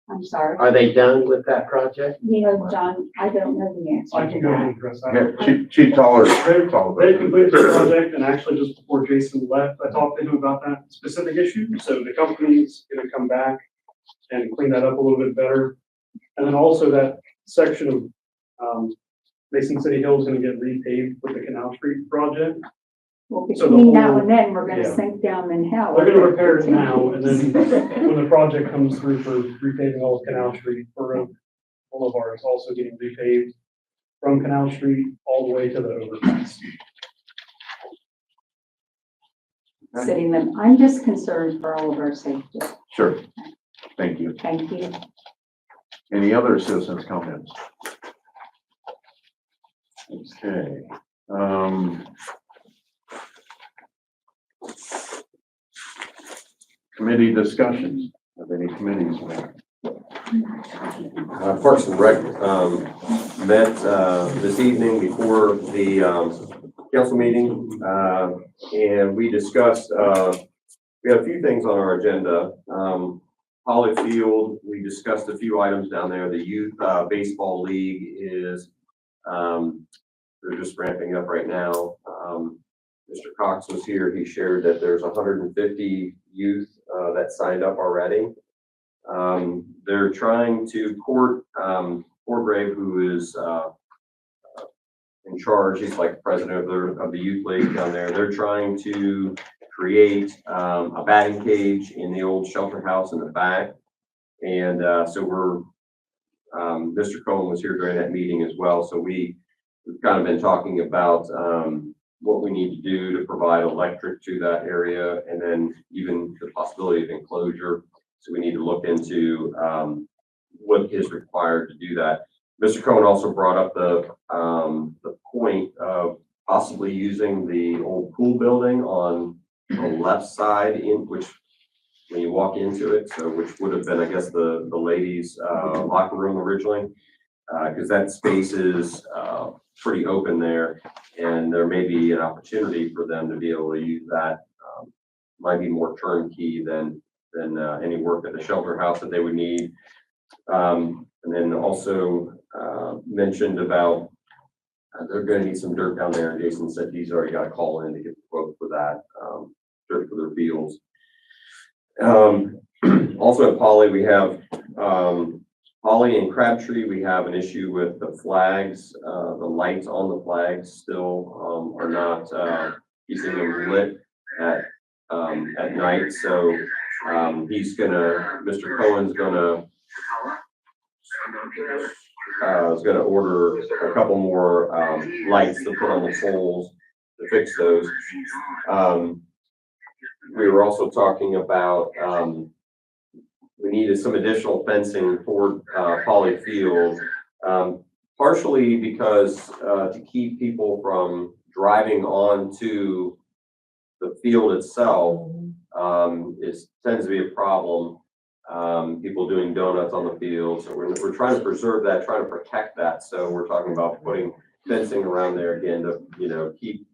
I'm sorry. Are they done with that project? You know, John, I don't know the answer I to can go ahead and that. address that. Yeah, Chief Toller. They completed the project, and actually just before Jason left, I talked to him about that specific issue. So the company's gonna come back and clean that up a little bit better. And then also that section of Mason City Hill is gonna get repaved with the Canal Street project. Well, So the between now whole- and then, we're gonna yeah. sink down in hell. They're gonna repair it now, and then when the project comes through for repaving all of Canal Street, Borough Boulevard is also getting repaved from Canal Street all the way to the overpass. City limit. I'm just concerned for all of our safety. Sure. Thank you. Thank you. Any other citizens' comments? Okay, committee discussions of any committees. Parks and Rec, met, this evening before the, council meeting, and we discussed, we had a few things on our agenda. Holly Field, we discussed a few items down there. The youth, baseball league is, they're just ramping up right now. Mr. Cox was here. He shared that there's 150 youth, that signed up already. They're trying to Grave, who is, in charge, he's like president of the youth league down there. They're trying to create, a batting cage in the old shelter house in the back. And, so we're, Mr. Cohen was here during that meeting as well. So we've kind of been talking about, what we need to do to provide electric to that area, and then even the possibility of enclosure. So we need to look into, what is required to do that. Mr. Cohen also brought up the point of possibly using the old pool building on the left side, in which, when you walk into it, so which would have been, I guess, the ladies' locker room originally, because that space is pretty open there, and there may be an opportunity for them to be able to use that. Might be more turnkey than any work at the shelter house that they would need. And then also mentioned about they're going to need some dirt down there. And Jason said he's already got a call in to get the quote for that, dirt for their fields. Also at Poly, we have Poly and Crabtree. We have an issue with the flags. The lights on the flags still are not keeping them lit at night. So Mr. Cohen's is gonna order a couple more lights to put on the poles to fix those. We were also talking about we needed some additional fencing for Poly Field, partially because to keep people from driving onto the field itself tends to be a problem. People doing donuts on the field. So we're trying to preserve that, trying to protect that. So we're talking about putting fencing around there again to, keep,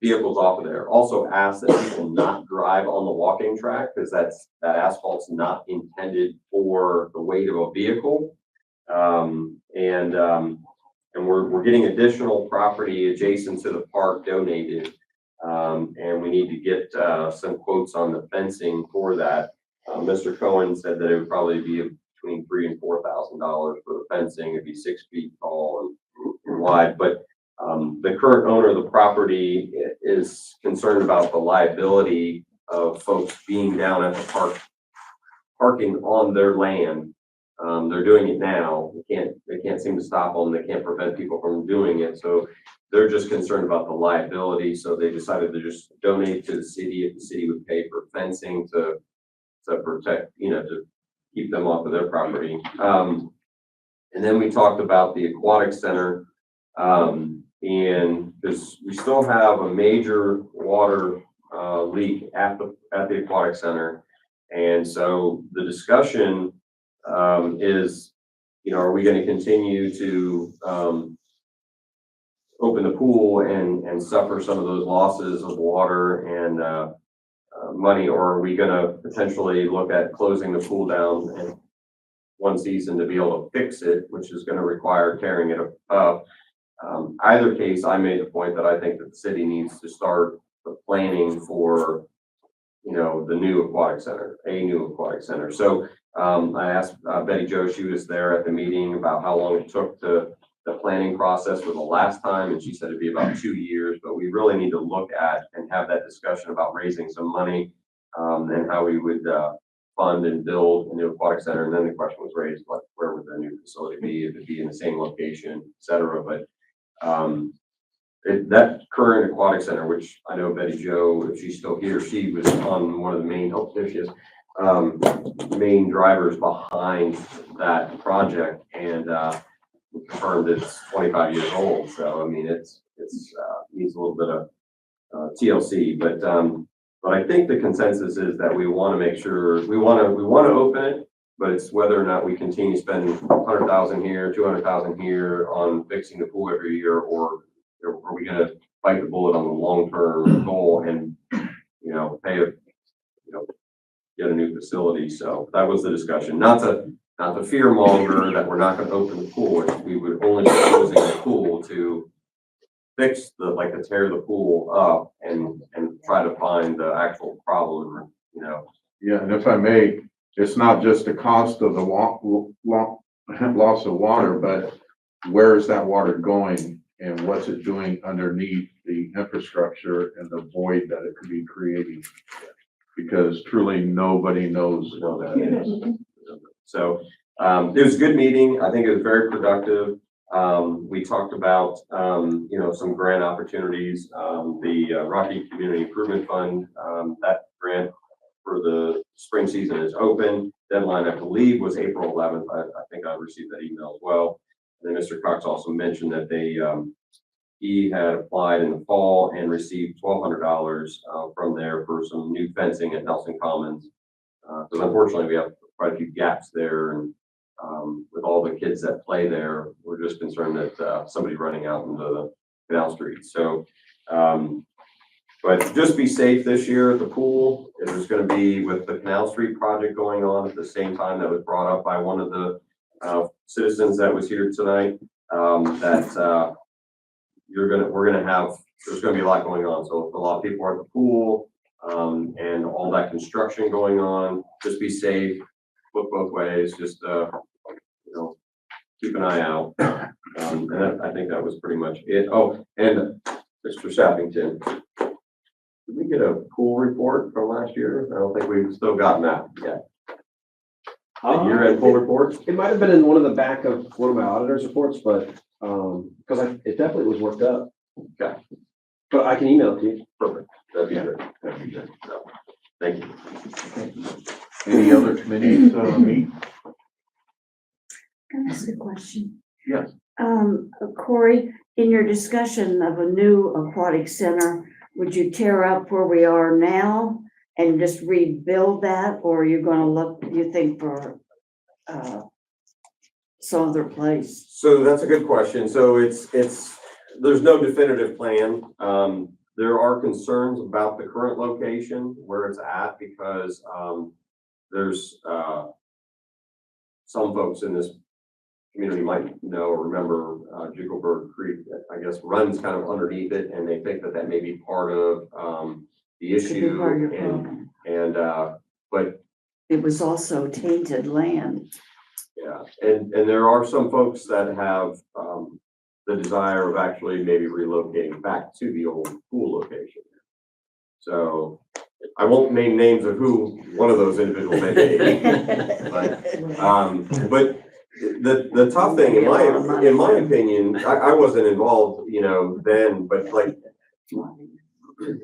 vehicles off of there. Also ask that people not drive on the walking track, because that asphalt's not intended for the weight of a vehicle. And we're getting additional property adjacent to the park donated. And we need to get, some quotes on the fencing for that. Mr. Cohen said that it would probably be between $3,000 and $4,000 for the fencing. It'd be 6 feet tall and wide, but the current owner of the property is concerned about the liability of folks being down at the park, parking on their land. They're doing it now. They can't seem to stop them. They can't prevent people from doing it. So they're just concerned about the liability. So they decided to just donate to the city if the city would pay for fencing to protect, to keep them off of their property. And then we talked about the aquatic center. And because we still have a major water leak at the aquatic center. And so the discussion is, are we going to continue to open the pool and suffer some of those losses of water and money, or are we going to potentially look at closing the pool down in one season to be able to fix it, which is going to require tearing it up? Either case, I made the point that I think that the city needs to start the planning for, the new aquatic center, a new aquatic center. So I asked Betty Jo, she was there at the meeting, about how long it took to the planning process for the last time, and she said it'd be about 2 years, but we really need to look at and have that discussion about raising some money, and how we would, fund and build a new aquatic center. And then the question was raised, like, where would the new facility be? If it'd be in the same location, et cetera. But, that current aquatic center, which I know Betty Jo, if she's still here, she was on one of the main, oh, there she is, main drivers behind that project, and, confirmed it's 25 years old. So, I mean, it's needs a little bit of, TLC, but I think the consensus is that we want to make sure, we want to open it, but it's whether or not we continue spending 100,000 here, 200,000 here on fixing the pool every year, or are we going to bite the bullet on the long-term goal and, pay a, get a new facility. So that was the discussion, not to fear monger that we're not going to open the pool. We would only be closing the pool to fix to tear the pool up and try to find the actual problem, Yeah, and if I may, it's not just the cost of the loss of water, but where is that water going and what's it doing underneath the infrastructure and the void that it could be creating? Because truly nobody knows what that is. So it was a good meeting. I think it was very productive. We talked about, some grant opportunities, the Rocky Community Improvement Fund, that grant for the spring season is open. Deadline, I believe, was April 11th. I think I received that email as well. And then Mr. Cox also mentioned that he had applied in the fall and received $1,200 from there for some new fencing at Nelson Commons. Because unfortunately we have quite a few gaps there, and with all the kids that play there, we're just concerned that somebody running out into the canal street. So, but just be safe this year at the pool. There's going to be, with the Canal Street project going on at the same time, that was brought up by one of the citizens that was here tonight, that there's gonna be a lot going on. So a lot of people are at the pool, and all that construction going on. Just be safe, look both ways, just, keep an eye out. And I think that was pretty much it. Oh, and Mr. Sappington, did we get a pool report from last year? I don't think we've still gotten that yet. The year-end pool report? It might have been in one of the back of one of my auditor's reports, but, because it definitely was worked up. Okay. But I can email it to you. Perfect. That'd be great. That'd be good. So, thank you. Any other committees, meet? Can I ask a question? Yes. Corey, in your discussion of a new aquatic center, would you tear up where we are now and just rebuild that, or are you gonna look, you think, for some other place? So that's a good question. So there's no definitive plan. There are concerns about the current location where it's at, because there's some folks in this community might know or remember Jickleberg Creek, I guess, runs kind of underneath it, and they think that may be part of the issue. But it was also tainted land. Yeah, and there are some folks that have the desire of actually maybe relocating back to the old pool location. So I won't name names of who one of those individuals may be. But the tough thing, in my opinion, I wasn't involved, then, but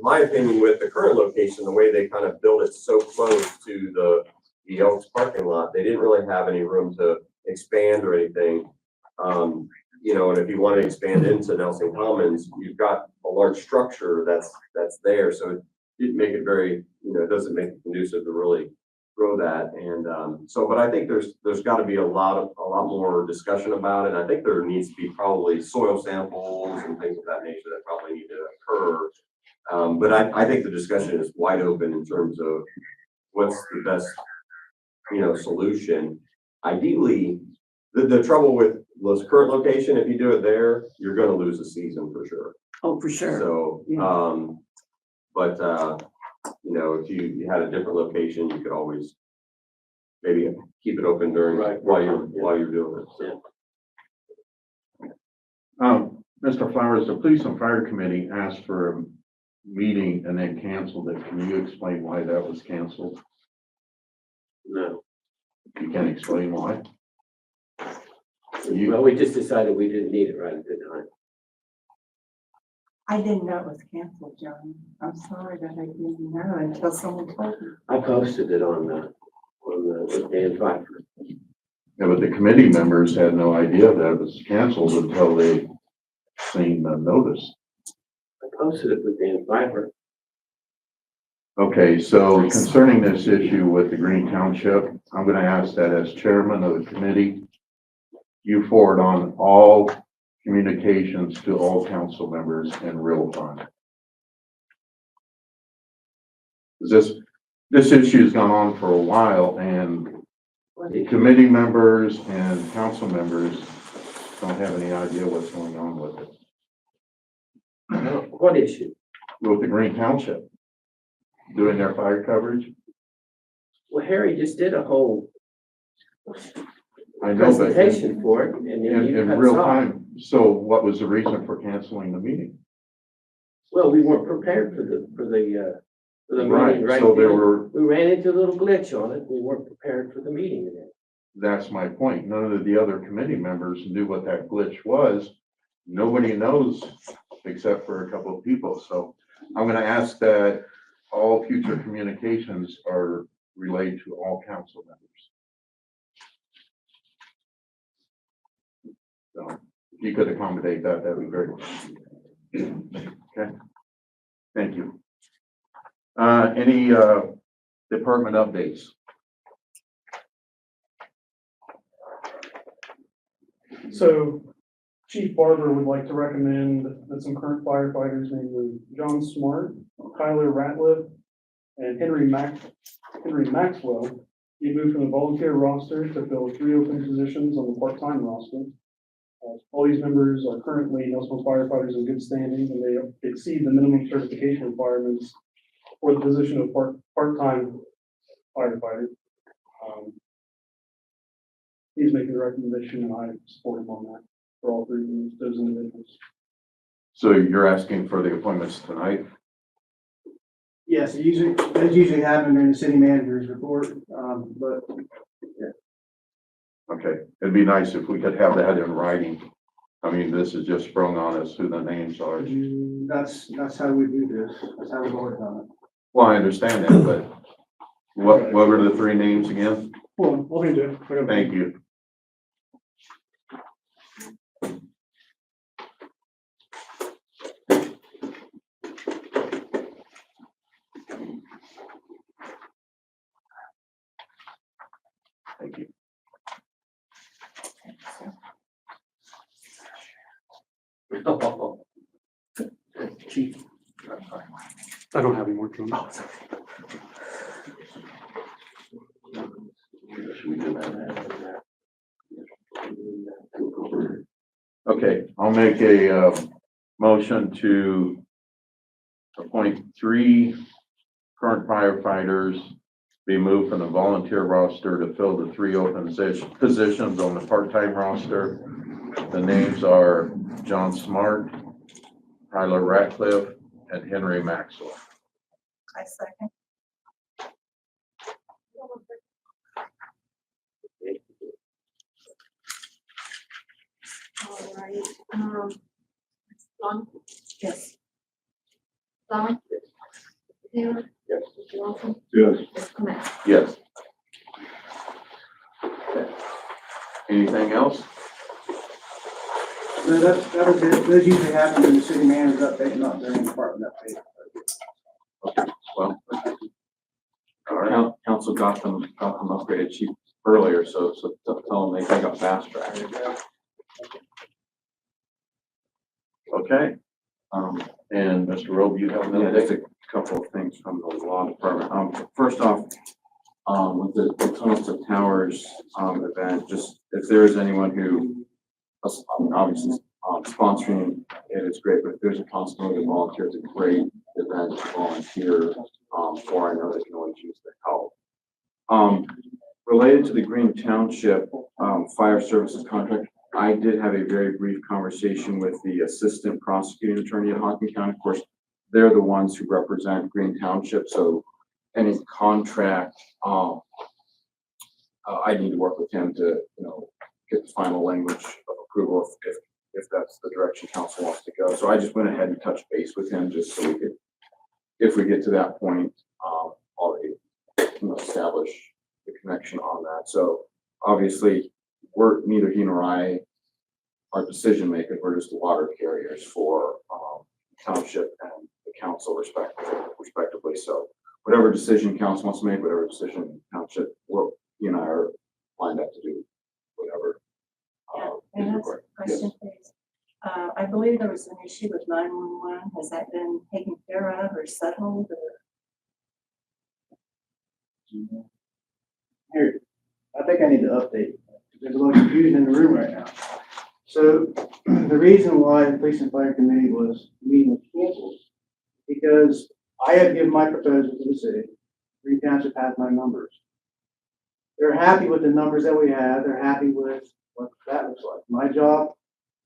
my opinion with the current location, the way they kind of built it so close to the Elks parking lot, they didn't really have any room to expand or anything. And if you want to expand into Nelson Commons, you've got a large structure that's there. So it didn't make it very, it doesn't make it conducive to really grow that. And but I think there's got to be a lot more discussion about it. I think there needs to be probably soil samples and things of that nature that probably need to occur. But I think the discussion is wide open in terms of what's the best, solution. Ideally, the trouble with this current location, if you do it there, you're going to lose a season for sure. Oh, for sure. So, Yeah. But if you had a different location, you could always maybe keep it open during while you're doing it. So. Mr. Flowers, the Police and Fire Committee asked for a meeting and then canceled it. Can you explain why that was canceled? No. You can explain why? Well, we just decided we didn't need it right at the time. I didn't know it was canceled, John. I'm sorry that I didn't know until someone told me. I posted it on the Dan Pfeiffer. Yeah, but the committee members had no idea that it was canceled until they seen the notice. I posted it with Dan Pfeiffer. Okay, so concerning this issue with the Green Township, I'm gonna ask that as chairman of the committee, you forward on all communications to all council members in real time. This issue's gone on for a while, and committee members and council members don't have any idea what's going on with it. What issue? With the Green Township, doing their fire coverage. Well, Harry just did a whole I know, but presentation for it, and then you in cut real us off. time. So what was the reason for canceling the meeting? Well, we weren't prepared for the Right, meeting right so there then. were, We ran into a little glitch on it. We weren't prepared for the meeting then. that's my point. None of the other committee members knew what that glitch was. Nobody knows except for a couple of people. So I'm gonna ask that all future communications are relayed to all council members. So if you could accommodate that, that'd be great. Okay, thank you. Any department updates? So Chief Barber would like to recommend that some current firefighters, namely John Smart, Tyler Ratliff, and Henry Maxwell, be moved from the volunteer roster to fill 3 open positions on the part-time roster. All these members are currently Nelsonville firefighters in good standing, and they exceed the minimum certification requirements for the position of part-time firefighter. He's making a recommendation, and I support him on that for all 3 of those individuals. So you're asking for the appointments tonight? Yes, it usually happen during the city manager's report, but Okay, it'd be nice if we could have that in writing. I mean, this is just sprung on us who the names are. that's how we do this. That's how we work on it. Well, I understand that, but what were the 3 names again? Well, what we do. Thank you. Thank you. Chief. I don't have any more. John. Okay, I'll make a motion to appoint 3 current firefighters be moved from the volunteer roster to fill the 3 open positions on the part-time roster. The names are John Smart, Tyler Ratcliffe, and Henry Maxwell. I second. All right, Dawn? Yes. Don? Taylor? Yes. Mr. Lawson? Yes. Mr. Clement? Yes. Anything else? No, that was it. Those usually happen in the city manager's update, not during department update. Okay, well. All right, Council got them upgraded cheap earlier, so tell them they got fast track. okay. And Mr. Robe, you have Yeah, another? just a couple of things from the law department. First off, with the Tunnels to Towers, event, just if there is anyone who, obviously, sponsoring it is great, but if there's a possibility to volunteer, it's a great event to volunteer, for. I know they can always use the help. Related to the Green Township, fire services contract, I did have a very brief conversation with the assistant prosecuting attorney at Hocking County. Of course, they're the ones who represent Green Township, so any contract, I need to work with him to, get the final language of approval if that's the direction council wants to go. So I just went ahead and touched base with him just so we could, if we get to that point, already, establish the connection on that. So obviously, neither he nor I are decision makers. We're just the water carriers for, township and the council respectively. So whatever decision council wants to make, whatever decision township, he and I are lined up to do whatever. And is that's a required. question, please. I believe there was an issue with 911. Has that been taken care of or settled or? Here, I think I need to update. There's a lot of confusion in the room right now. So the reason why the police and fire committee meeting was canceled, because I had given my proposal to the city. Green Township has my numbers. They're happy with the numbers that we have. They're happy with what that looks like. My job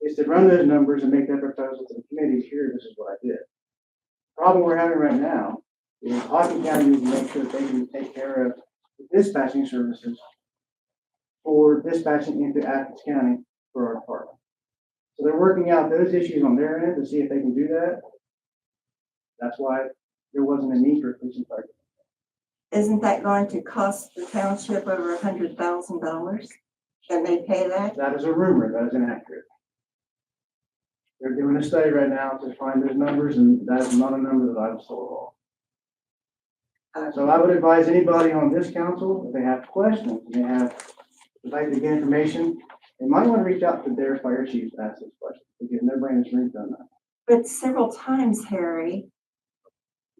is to run those numbers and make that proposal to the committee. Here, this is what I did. The problem we're having right now is Hocking County needs to make sure that they can take care of the dispatching services for dispatching into Athens County for our department. So they're working out those issues on their end to see if they can do that. That's why there wasn't a need for a police and fire. Isn't that going to cost the township over $100,000? Can they pay that? That is a rumor. That is inaccurate. They're doing a study right now to find those numbers, and that is not a number that I was told at all. So I would advise anybody on this council, if they have questions, would like to get information, they might want to reach out to their fire chief to ask those questions, because no brain is ring on that. But several times, Harry,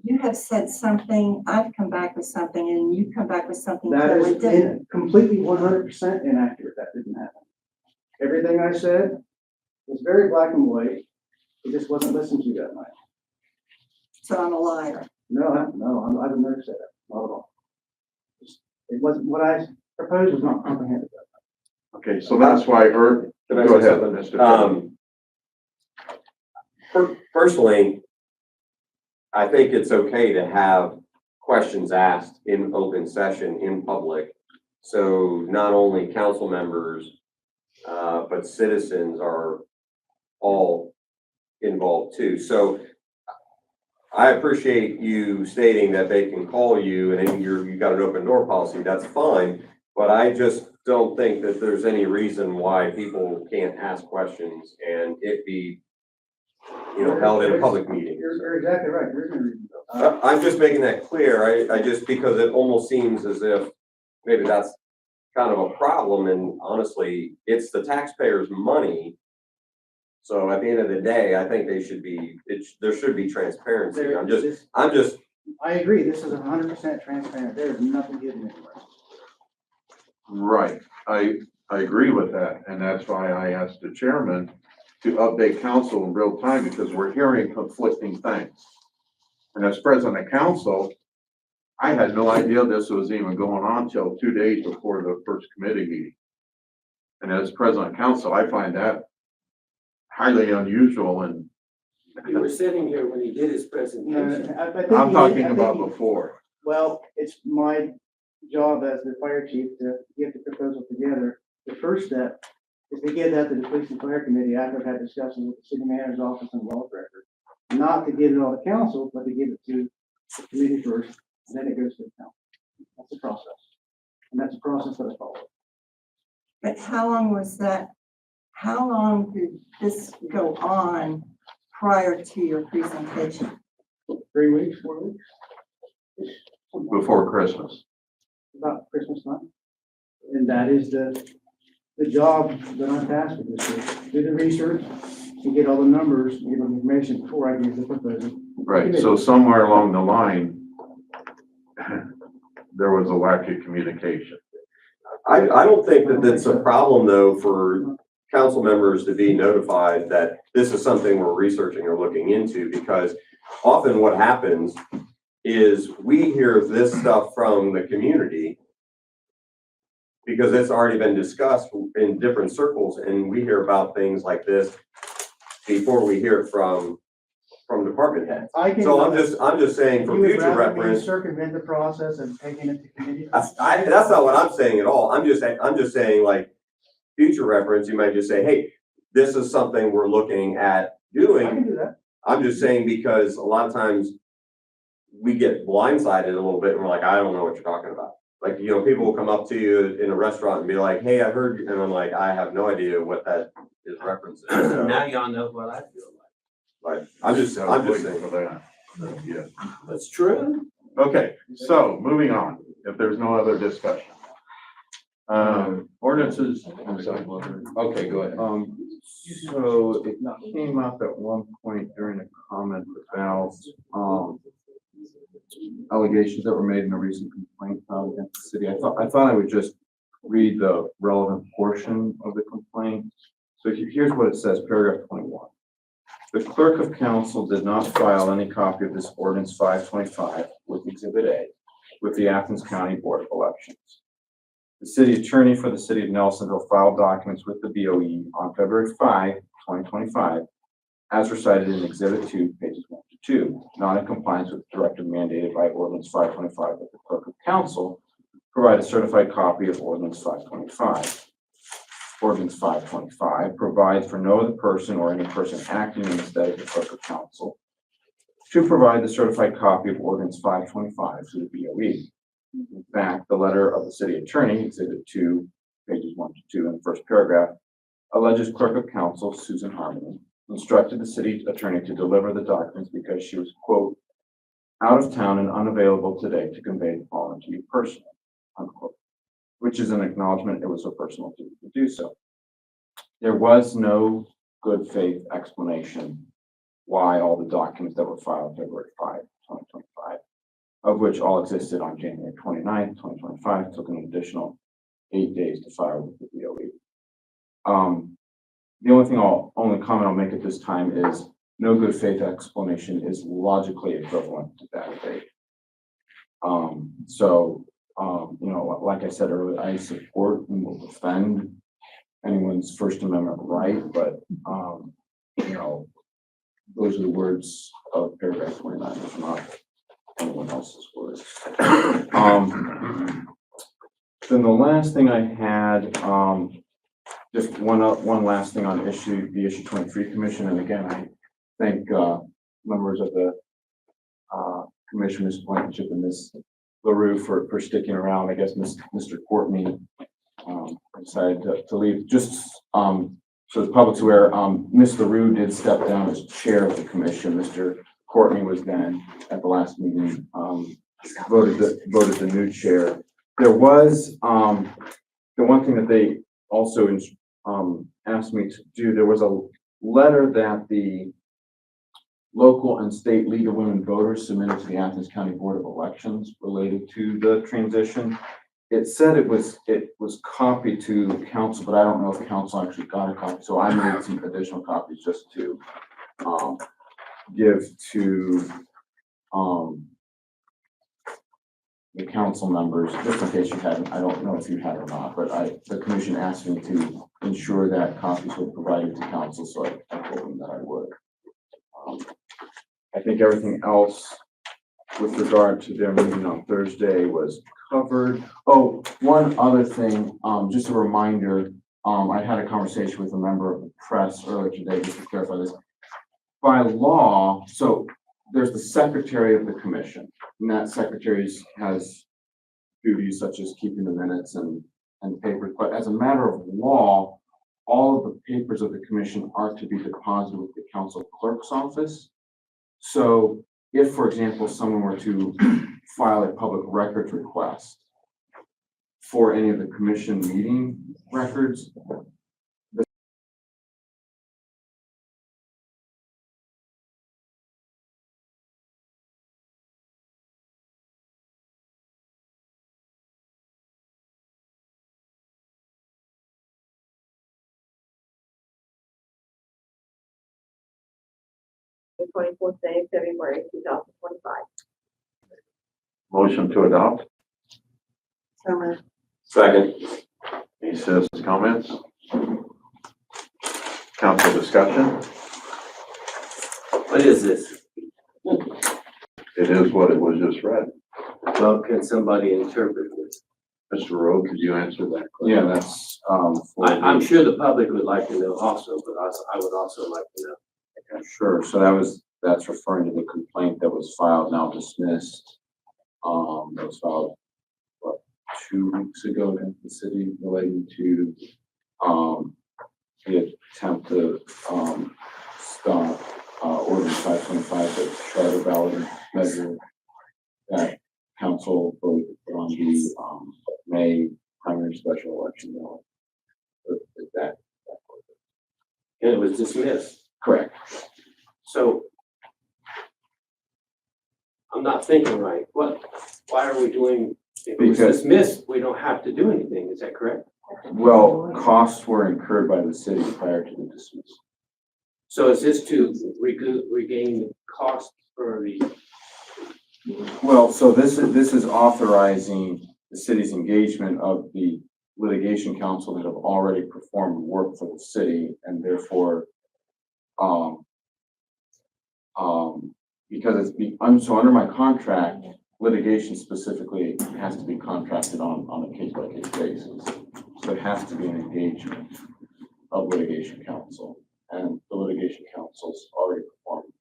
you have said something, I've come back with something, and you come back with something That totally is different. completely 100% inaccurate. That didn't happen. Everything I said was very black and white. It just wasn't listened to that night. So I'm a liar. No, I would never say that. Not at all. It wasn't, what I proposed was not comprehended. Okay, so that's why, Can I go say ahead, something? Mr. Personally, I think it's okay to have questions asked in open session in public. So not only council members, but citizens are all involved too. So I appreciate you stating that they can call you and then you got an open door policy, that's fine. But I just don't think that there's any reason why people can't ask questions and it be, held in a public meeting. You're exactly right. There isn't a reason. I'm just making that clear. I just, because it almost seems as if maybe that's kind of a problem, and honestly, it's the taxpayers' money. So at the end of the day, I think there should be transparency. I agree. This is 100% transparent. There is nothing hidden anywhere. Right, I agree with that, and that's why I asked the chairman to update council in real time, because we're hearing conflicting things. And as president of council, I had no idea this was even going on till 2 days before the first committee meeting. And as president of council, I find that highly unusual, and You were sitting here when he did his presentation. I'm talking about before. Well, it's my job as the fire chief to get the proposal together. The first step is to get that to the police and fire committee after I've had discussions with the city manager's office and law director. Not to give it all to council, but to give it to the committee first, and then it goes to the council. That's the process. And that's a process that I follow. But how long was that? How long did this go on prior to your presentation? 3 weeks, 4 weeks? Before Christmas. About Christmas time. And that is the job that I'm tasked with this year. Do the research and get all the numbers, give them information before I give the proposal. Right, so somewhere along the line, there was a lack of communication. I don't think that that's a problem though for council members to be notified that this is something we're researching or looking into, because often what happens is we hear this stuff from the community because it's already been discussed in different circles, and we hear about things like this before we hear it from department heads. So I'm just saying for future reference. Circumvent the process and taking it to committee. That's not what I'm saying at all. I'm just saying like, future reference, you might just say, hey, this is something we're looking at doing. I can do that. I'm just saying because a lot of times we get blindsided a little bit and we're like, I don't know what you're talking about. Like, you know, people will come up to you in a restaurant and be like, hey, I heard, and I'm like, I have no idea what that is referencing. So, Now y'all know what I feel like. like, I'm just waiting saying. for that. Yeah. That's true. Okay, so moving on, if there's no other discussion. Ordinances, I'm sorry. Okay, go ahead. So it came up at one point during a comment about, allegations that were made in a recent complaint filed against the city. I thought I would just read the relevant portion of the complaint. So here's what it says, paragraph 21. The clerk of council did not file any copy of this ordinance 525 with Exhibit A with the Athens County Board of Elections. The city attorney for the city of Nelsonville filed documents with the BOE on February 5, 2025, as recited in Exhibit 2, pages 1 to 2, not in compliance with the directive mandated by Ordinance 525 that the clerk of council provide a certified copy of Ordinance 525. Ordinance 525 provides for no other person or any person acting instead of the clerk of council to provide the certified copy of Ordinance 525 to the BOE. In fact, the letter of the city attorney, Exhibit 2, pages 1 to 2 in the first paragraph, alleges clerk of council Susan Harmony instructed the city attorney to deliver the documents because she was, quote, out of town and unavailable today to convey the following to you personally, unquote, which is an acknowledgement it was a personal duty to do so. There was no good faith explanation why all the documents that were filed February 5, 2025, of which all existed on January 29, 2025, took an additional 8 days to file with the BOE. The only comment I'll make at this time is no good faith explanation is logically equivalent to bad faith. You know, like I said earlier, I support and will defend anyone's First Amendment right, but, you know, those are the words of paragraph 29, it's not anyone else's words. Then the last thing I had, just one last thing on the issue 23 commission. And again, I thank members of the commission, Ms. Blankenship and Ms. LaRue for sticking around. I guess Mr. Courtney decided to leave. Just so the public's aware, Ms. LaRue did step down as chair of the commission. Mr. Courtney was then at the last meeting voted the new chair. There was the one thing that they also asked me to do. There was a letter that the local and state League of Women Voters submitted to the Athens County Board of Elections related to the transition. It said it was copied to council, but I don't know if council actually got a copy. So I made some additional copies just to give to the council members, just in case you haven't. I don't know if you had or not, but the commission asked me to ensure that copies were provided to council, so I told them that I would. I think everything else with regard to their meeting on Thursday was covered. Oh, one other thing, just a reminder, I had a conversation with a member of the press earlier today just to clarify this. By law, so there's the secretary of the commission, and that secretary has duties such as keeping the minutes and papers, but as a matter of law, all of the papers of the commission are to be deposited with the council clerk's office. So if, for example, someone were to file a public records request for any of the commission meeting records, The 24th day of February 2025. Motion to adopt. So moved. Second. Any citizens' comments? Council discussion? What is this? It is what it was just read. Well, can somebody interpret this? Mr. Rowe, could you answer that question? Yeah, that's, I'm sure the public would like to know also, but I would also like to know. Yeah, sure, so that's referring to the complaint that was filed, now dismissed. That was filed, what, 2 weeks ago against the city relating to, the attempt to, stop, ordinance 525, the charter ballot measure that council voted on the, May primary special election ballot. That, And it was dismissed. correct. So I'm not thinking right. Why are we doing, if it was Because- dismissed, we don't have to do anything. Is that correct? Well, costs were incurred by the city prior to the dismissal. So is this to regain the cost for the, Well, so this is authorizing the city's engagement of the litigation counsel that have already performed work for the city and therefore, because so under my contract, litigation specifically has to be contracted on a case-by-case basis. So it has to be an engagement of litigation counsel, and the litigation counsel's already performed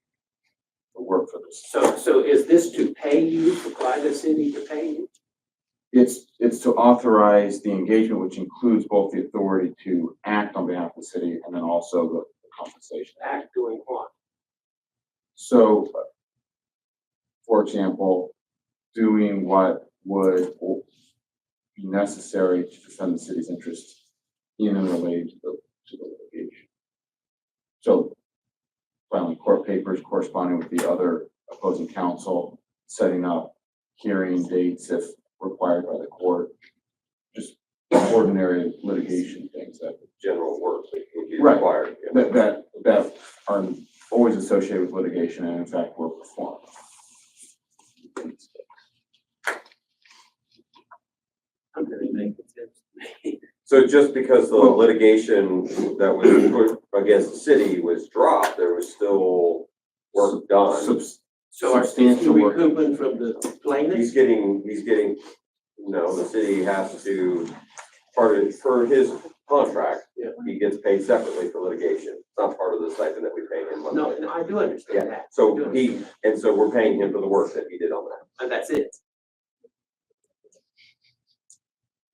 the work for this. so is this to pay you, supply the city to pay you? It's to authorize the engagement, which includes both the authority to act on behalf of the city and then also the compensation. Act doing what? So, for example, doing what would be necessary to defend the city's interests in and related to the litigation. So, filing court papers, corresponding with the other opposing counsel, setting up hearing dates if required by the court, just ordinary litigation things that General work that would be Right. required. that are always associated with litigation and in fact were performed. I'm gonna make it sense to me. So just because the litigation that was put against the city was dropped, there was still work done. So are Substantial you work. recouping from the plaintiff? He's getting, no, the city has to, for his contract, Yeah. he gets paid separately for litigation. It's not part of the stipend that we pay him No, monthly. I do understand Yeah, that. so so we're paying him for the work that he did on that. And that's it.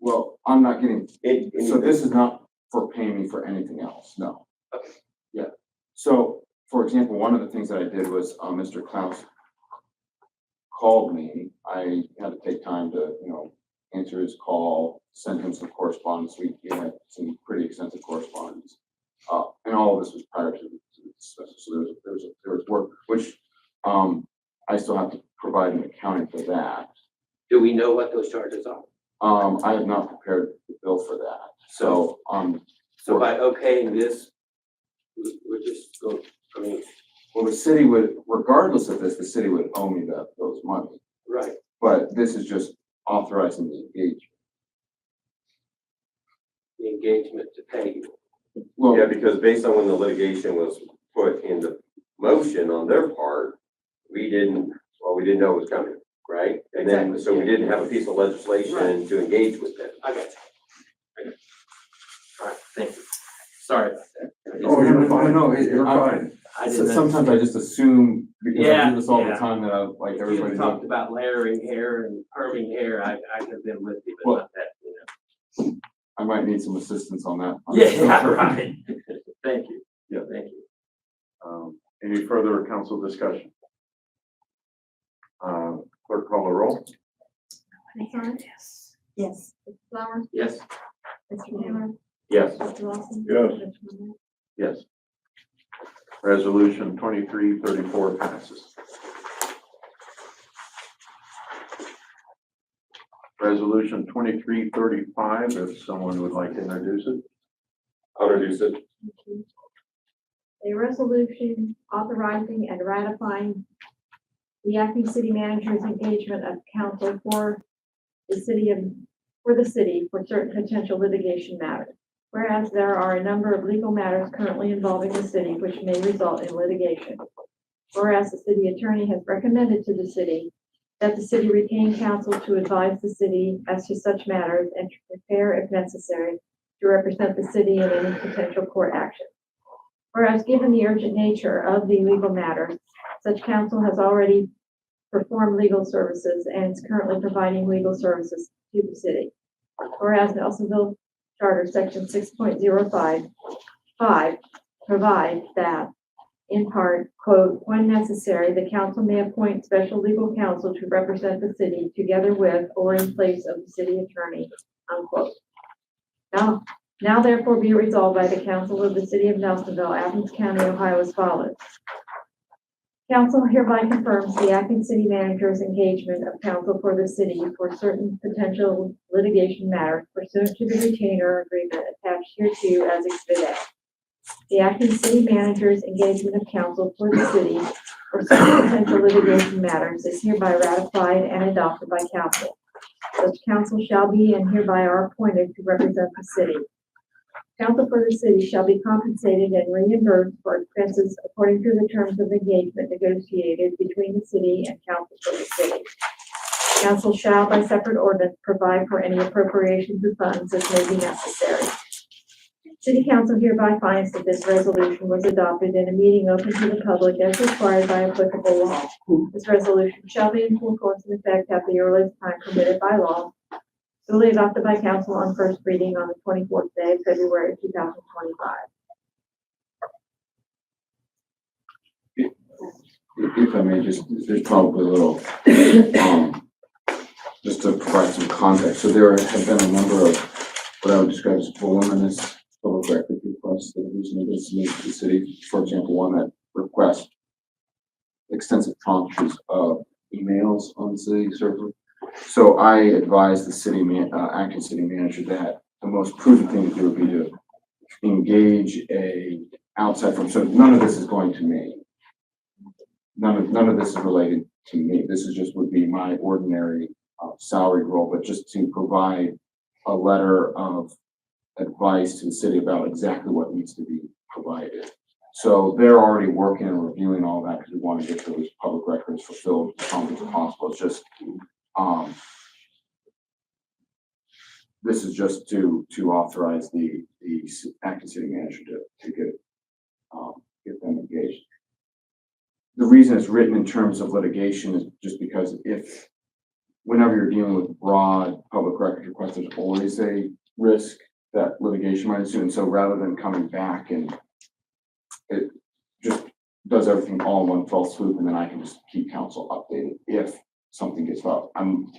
Well, I'm not getting, It- so this is not for paying me for anything else, no. Okay. Yeah, so, for example, one of the things that I did was, Mr. Klaus called me, I had to take time to, answer his call, send him some correspondence, we had some pretty extensive correspondence. And all of this was prior to the dismissal, so there was work, which, I still have to provide an accounting for that. Do we know what those charges are? I have not prepared the bill for that, so, So by okaying this, we're just going, I mean, well, the city would, regardless of this, the city would owe me those money, right. but this is just authorizing the engagement. The engagement to pay you. Well, Yeah, because based on when the litigation was put into motion on their part, we didn't know it was coming, right? And then, Exactly, so we yeah. didn't have a piece of legislation Right. to engage with them. I got you. All right, thank you. Sorry about that. Oh, you're fine. No, You're fine. I didn't. Sometimes I just assume, because I Yeah, do this all the yeah. time, that I, like If you everybody. had talked about layering hair and perming hair, I could have been with you, but Well- not that, I might need some assistance on that. Yeah, right. Thank you. Yeah. Thank you. Any further council discussion? Clerk call the roll. Yes. Yes. Mr. Flowers, Yes. Mr. Taylor, Yes. Mr. Lawson. Yes. Mr. Moore. Yes. Resolution 2334 passes. Resolution 2335, if someone would like to introduce it. I'll introduce it. A resolution authorizing and ratifying the acting city manager's engagement of counsel for the city of for the city for certain potential litigation matters. Whereas there are a number of legal matters currently involving the city which may result in litigation. Whereas the city attorney has recommended to the city that the city retain counsel to advise the city as to such matters and to prepare, if necessary, to represent the city in any potential court action. Whereas given the urgent nature of the legal matter, such counsel has already performed legal services and is currently providing legal services to the city. Whereas Nelsonville Charter Section 6.05 provides that, in part, quote, when necessary, the council may appoint special legal counsel to represent the city together with or in place of the city attorney, unquote. Now therefore be resolved by the council of the city of Nelsonville, Athens County, Ohio as follows. Council hereby confirms the acting city manager's engagement of counsel for the city for certain potential litigation matters pursuant to the retainer agreement attached hereto as Exhibit A. The acting city manager's engagement of counsel for the city for certain potential litigation matters is hereby ratified and adopted by council. Such counsel shall be and hereby are appointed to represent the city. Counsel for the city shall be compensated and reimbursed for expenses according to the terms of engagement negotiated between the city and counsel for the city. Council shall, by separate ordinance, provide for any appropriations of funds as may be necessary. City Council hereby finds that this resolution was adopted in a meeting open to the public as required by applicable law. This resolution shall be in full force and effect at the earliest time permitted by law, duly adopted by council on first reading on the 24th day of February 2025. If I may, there's probably a little, just to provide some context. So there have been a number of what I would describe as voluminous public record requests that have recently been submitted to the city. For example, one that requests extensive tranches of emails on the city server. So I advise the acting city manager that the most prudent thing to do would be to engage a outside firm. So none of this is going to me. None of this is related to me. This is just would be my ordinary salary role, but just to provide a letter of advice to the city about exactly what needs to be provided. So they're already working and reviewing all that because we want to get those public records fulfilled as soon as possible. It's just this is just to authorize the acting city manager to get them engaged. The reason it's written in terms of litigation is just because whenever you're dealing with broad public records requests, there's always a risk that litigation might ensue. And so rather than coming back and it just does everything all in one fell swoop, and then I can just keep council updated if something gets filed. I'm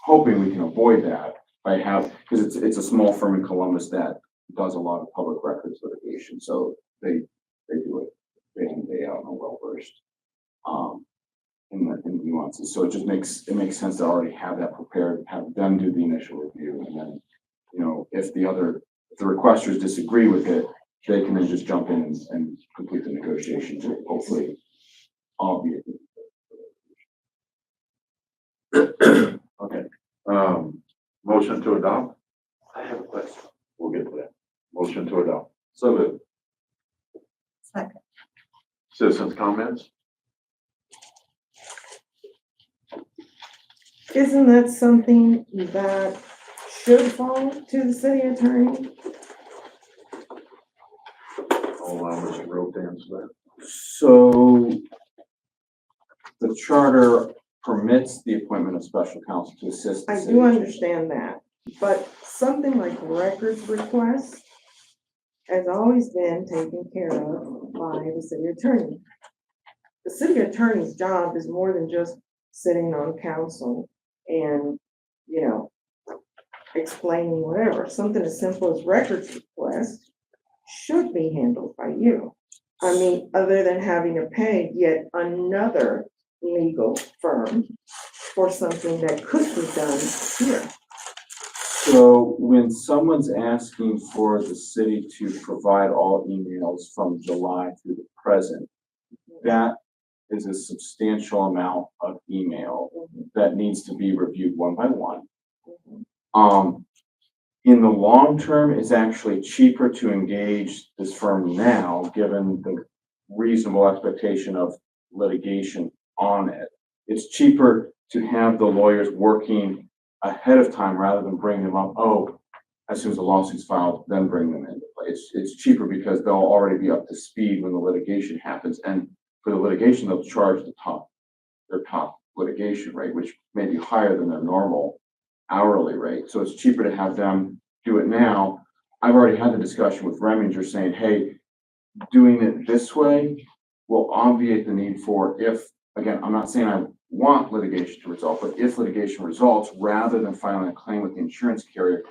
hoping we can avoid that by because it's a small firm in Columbus that does a lot of public records litigation. So they do it day in, day out, and are well versed in the nuances. So it just makes sense to already have that prepared, have them do the initial review, and then if the requesters disagree with it, they can then just jump in and complete the negotiations and hopefully all be. Okay, motion to adopt? I have a question. We'll get to that. Motion to adopt. So moved. Second. Citizens' comments? Isn't that something that should fall to the city attorney? I'll allow Mr. Rowe to answer that. So the charter permits the appointment of special counsel to assist the I city. do understand that, but something like records requests has always been taken care of by the city attorney. The city attorney's job is more than just sitting on council and, explaining whatever. Something as simple as records requests should be handled by you. I mean, other than having to pay yet another legal firm for something that could be done here. So when someone's asking for the city to provide all emails from July through the present, that is a substantial amount of email that needs to be reviewed one by one. In the long term, it's actually cheaper to engage this firm now, given the reasonable expectation of litigation on it. It's cheaper to have the lawyers working ahead of time rather than bring them up, as soon as the lawsuit's filed, then bring them into play. It's cheaper because they'll already be up to speed when the litigation happens. And for the litigation, they'll charge their top litigation rate, which may be higher than their normal hourly rate. So it's cheaper to have them do it now. I've already had the discussion with Reminger saying, hey, doing it this way will obviate the need for again, I'm not saying I want litigation to resolve, but if litigation results, rather than filing a claim with the insurance carrier,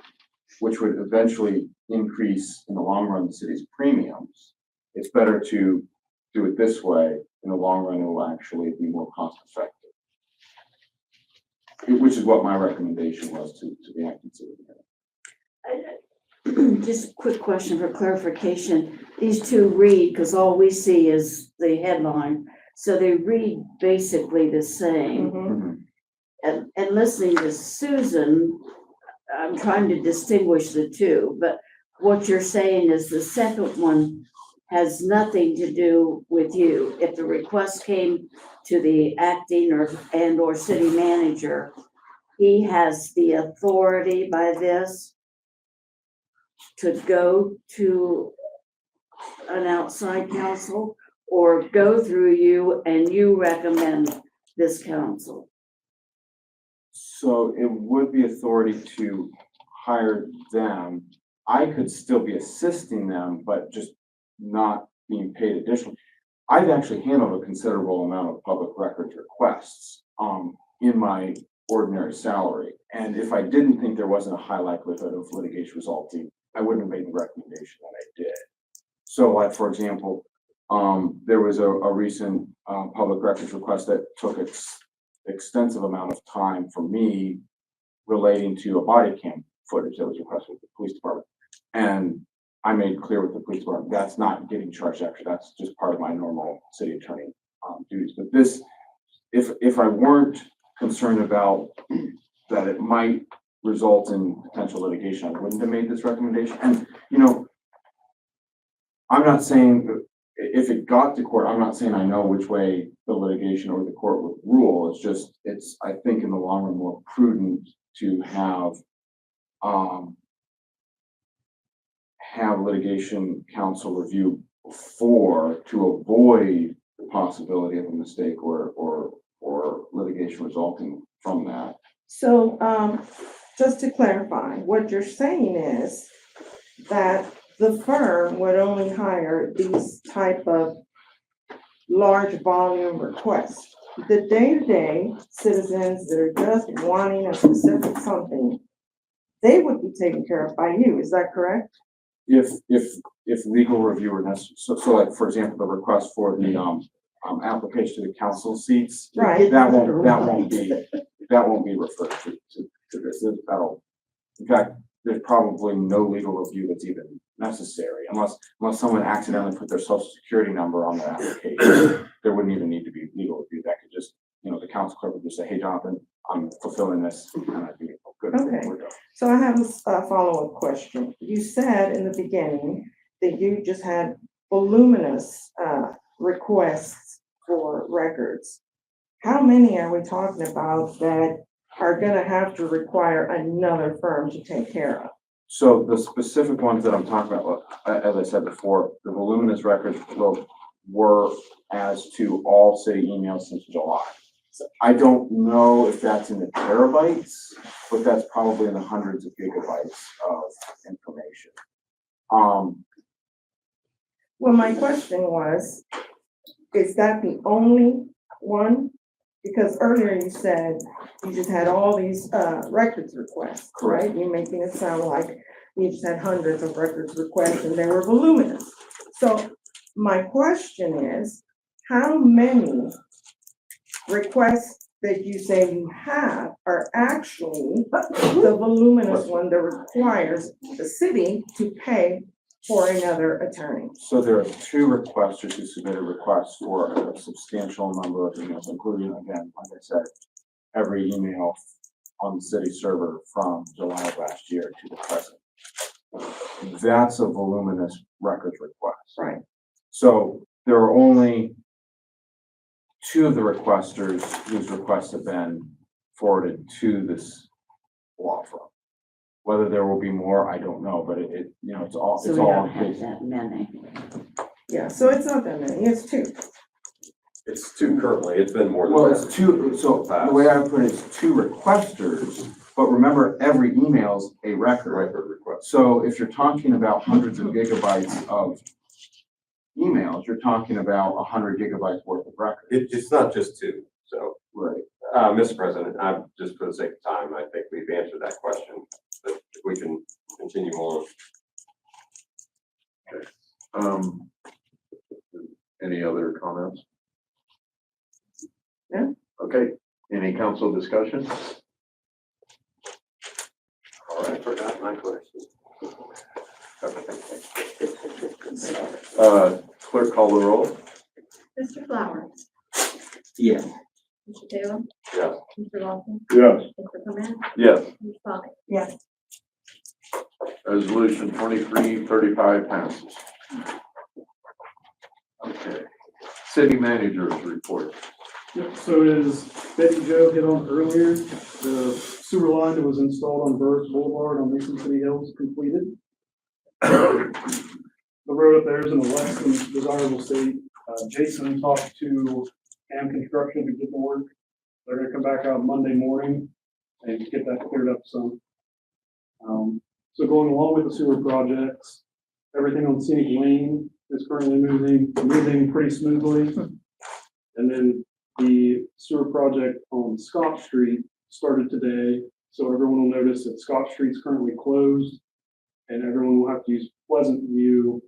which would eventually increase in the long run the city's premiums, it's better to do it this way. In the long run, it will actually be more cost effective. Which is what my recommendation was to the acting city manager. Just a quick question for clarification. These two read, because all we see is the headline, so they read basically the same. Mhm. And listening to Susan, I'm trying to distinguish the two, but what you're saying is the second one has nothing to do with you. If the request came to the acting or city manager, he has the authority by this to go to an outside counsel or go through you and you recommend this counsel. So it would be authority to hire them. I could still be assisting them, but just not being paid additionally. I've actually handled a considerable amount of public records requests in my ordinary salary. And if I didn't think there wasn't a high likelihood of litigation resulting, I wouldn't have made the recommendation that I did. So like, for example, there was a recent public records request that took extensive amount of time for me relating to a body cam footage that was requested with the police department. And I made clear with the police department, that's not getting charged extra. That's just part of my normal city attorney duties. But this, if I weren't concerned about that it might result in potential litigation, I wouldn't have made this recommendation. And, you know, I'm not saying if it got to court, I'm not saying I know which way the litigation or the court would rule. It's just, I think in the long run, more prudent to have litigation counsel review before to avoid the possibility of a mistake or litigation resulting from that. So, just to clarify, what you're saying is that the firm would only hire these type of large volume requests. The day-to-day citizens that are just wanting a specific something, they would be taken care of by you, is that correct? If legal review were necessary, so like, for example, the request for the application to the council seats, Right. that won't be referred to this. In fact, there's probably no legal review that's even necessary unless someone accidentally put their social security number on the application. There wouldn't even need to be legal review. That could just, the council clerk would just say, hey, Jonathan, I'm fulfilling this, and I'd be good. Okay. So I have a follow-up question. You said in the beginning that you just had voluminous requests for records. How many are we talking about that are gonna have to require another firm to take care of? So the specific ones that I'm talking about, as I said before, the voluminous records were as to all city emails since July. I don't know if that's in the terabytes, but that's probably in the hundreds of gigabytes of information. Well, my question was, is that the only one? Because earlier you said you just had all these records requests, right? You're making it sound like you just had hundreds of records requests and they were voluminous. So my question is, how many requests that you say you have are actually the voluminous one that requires the city to pay for another attorney? So there are two requesters who submitted requests for a substantial number of emails, including, again, like I said, every email on the city server from July of last year to the present. That's a voluminous records request. Right. So there are only two of the requesters whose requests have been forwarded to this law firm. Whether there will be more, I don't know, but it you know, it's all, So it's we all. don't have that many. Yeah, so it's not that many, it's two. It's two currently, it's been more than Well, that. it's two, so the way I put it is two requesters, but remember, every email's a record. Record request. So if you're talking about hundreds of gigabytes of emails, you're talking about 100 gigabytes worth of records. It's not just two, so. Right. Mr. President, just for the sake of time, I think we've answered that question, but if we can continue on. Any other comments? Yeah. Okay, any council discussion? All right, I forgot my question. Clerk call the roll. Mr. Flowers, Yeah. Mr. Taylor, Yes. Mr. Lawson, Yes. Mr. Clement, Yes. Ms. Sonic. Yes. Resolution 2335 passes. Okay, city managers report. Yep, so as Betty Jo hit on earlier, the sewer line that was installed on Burris Boulevard on Mason City Hills completed. The road up there is in a less than desirable state. Jason talked to Am Construction to get the work. They're gonna come back out Monday morning and get that cleared up some. So going along with the sewer projects, everything on Scenic Lane is currently moving pretty smoothly. And then the sewer project on Scott Street started today, so everyone will notice that Scott Street's currently closed, and everyone will have to use Pleasant View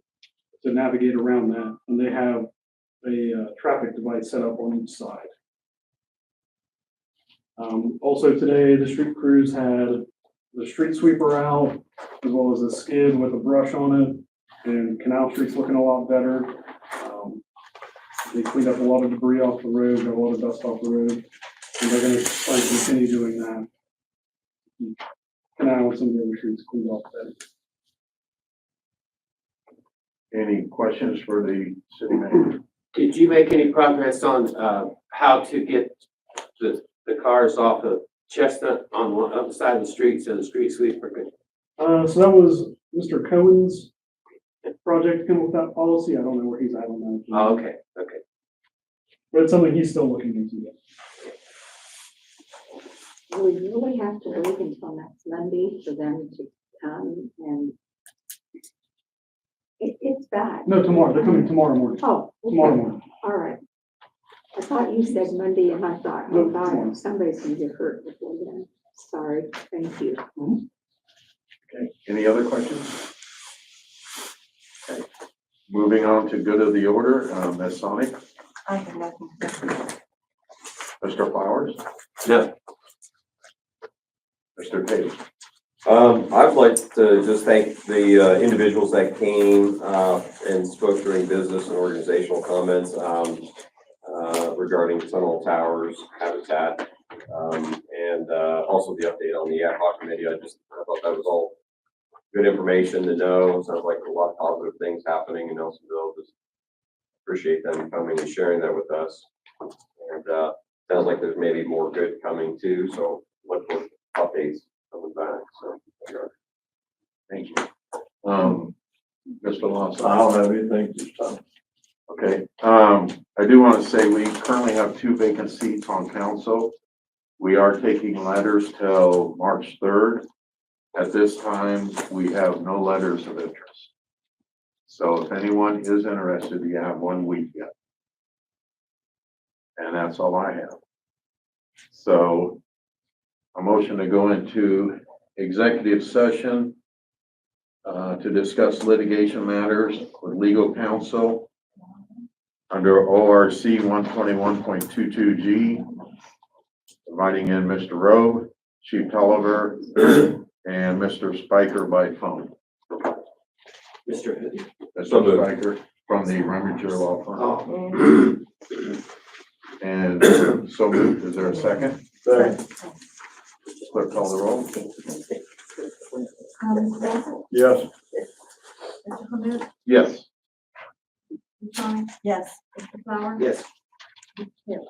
to navigate around that, and they have a traffic device set up on each side. Also today, the street crews had the street sweeper out, as well as a skid with a brush on it, and Canal Street's looking a lot better. They cleaned up a lot of debris off the road, got a lot of dust off the road, and they're gonna try to continue doing that. Canal and some of the other streets cleaned off better. Any questions for the city manager? Did you make any progress on, how to get the cars off of Chestnut on one other side of the street so the street sweeper could? So that was Mr. Cohen's project to come with that policy. I don't know where he's at on that. Oh, okay, okay. But it's something he's still looking into. We really have to wait until next Monday for them to come and it's bad. No, tomorrow. They're coming tomorrow morning. Oh, okay. Tomorrow morning. All right. I thought you said Monday and I thought, No, oh God, tomorrow. somebody's gonna get hurt before then. Sorry, thank you. Okay, any other questions? Okay, moving on to good of the order, Ms. Sonic, I have nothing. Mr. Flowers, No. Mr. Page. I'd like to just thank the individuals that came and spoke during business and organizational comments regarding tunnel towers, habitat, and also the update on the ad hoc committee. I thought that was all good information to know. Sounds like a lot of positive things happening in Nelsonville. Just appreciate them coming and sharing that with us. And sounds like there's maybe more good coming too. So look for updates coming back. So Thank you. Mr. Lawson. I don't have anything to say. Okay, I do want to say we currently have 2 vacant seats on council. We are taking letters till March 3rd. At this time, we have no letters of interest. So if anyone is interested, you have 1 week yet. And that's all I have. So a motion to go into executive session to discuss litigation matters with legal counsel under ORC 121.22G, inviting in Mr. Rowe, Chief Tolliver, and Mr. Spiker by phone. Mr. Hood. Mr. Spiker from the Remington Law Firm. Oh. And so moved. Is there a second? Second. Clerk call the roll. Nelson, Yes. Mr. Clement, Yes. Ms. Sonic, Yes. Mr. Flower. Yes. Mr. Taylor.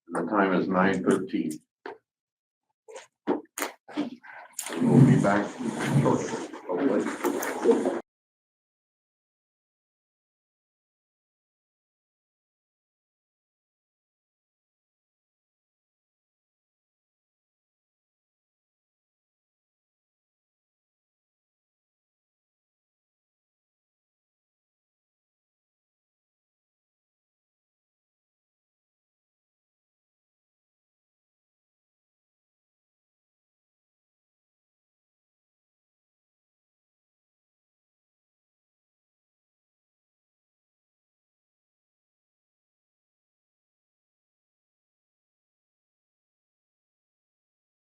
The time is 9:13. We'll be back shortly, hopefully.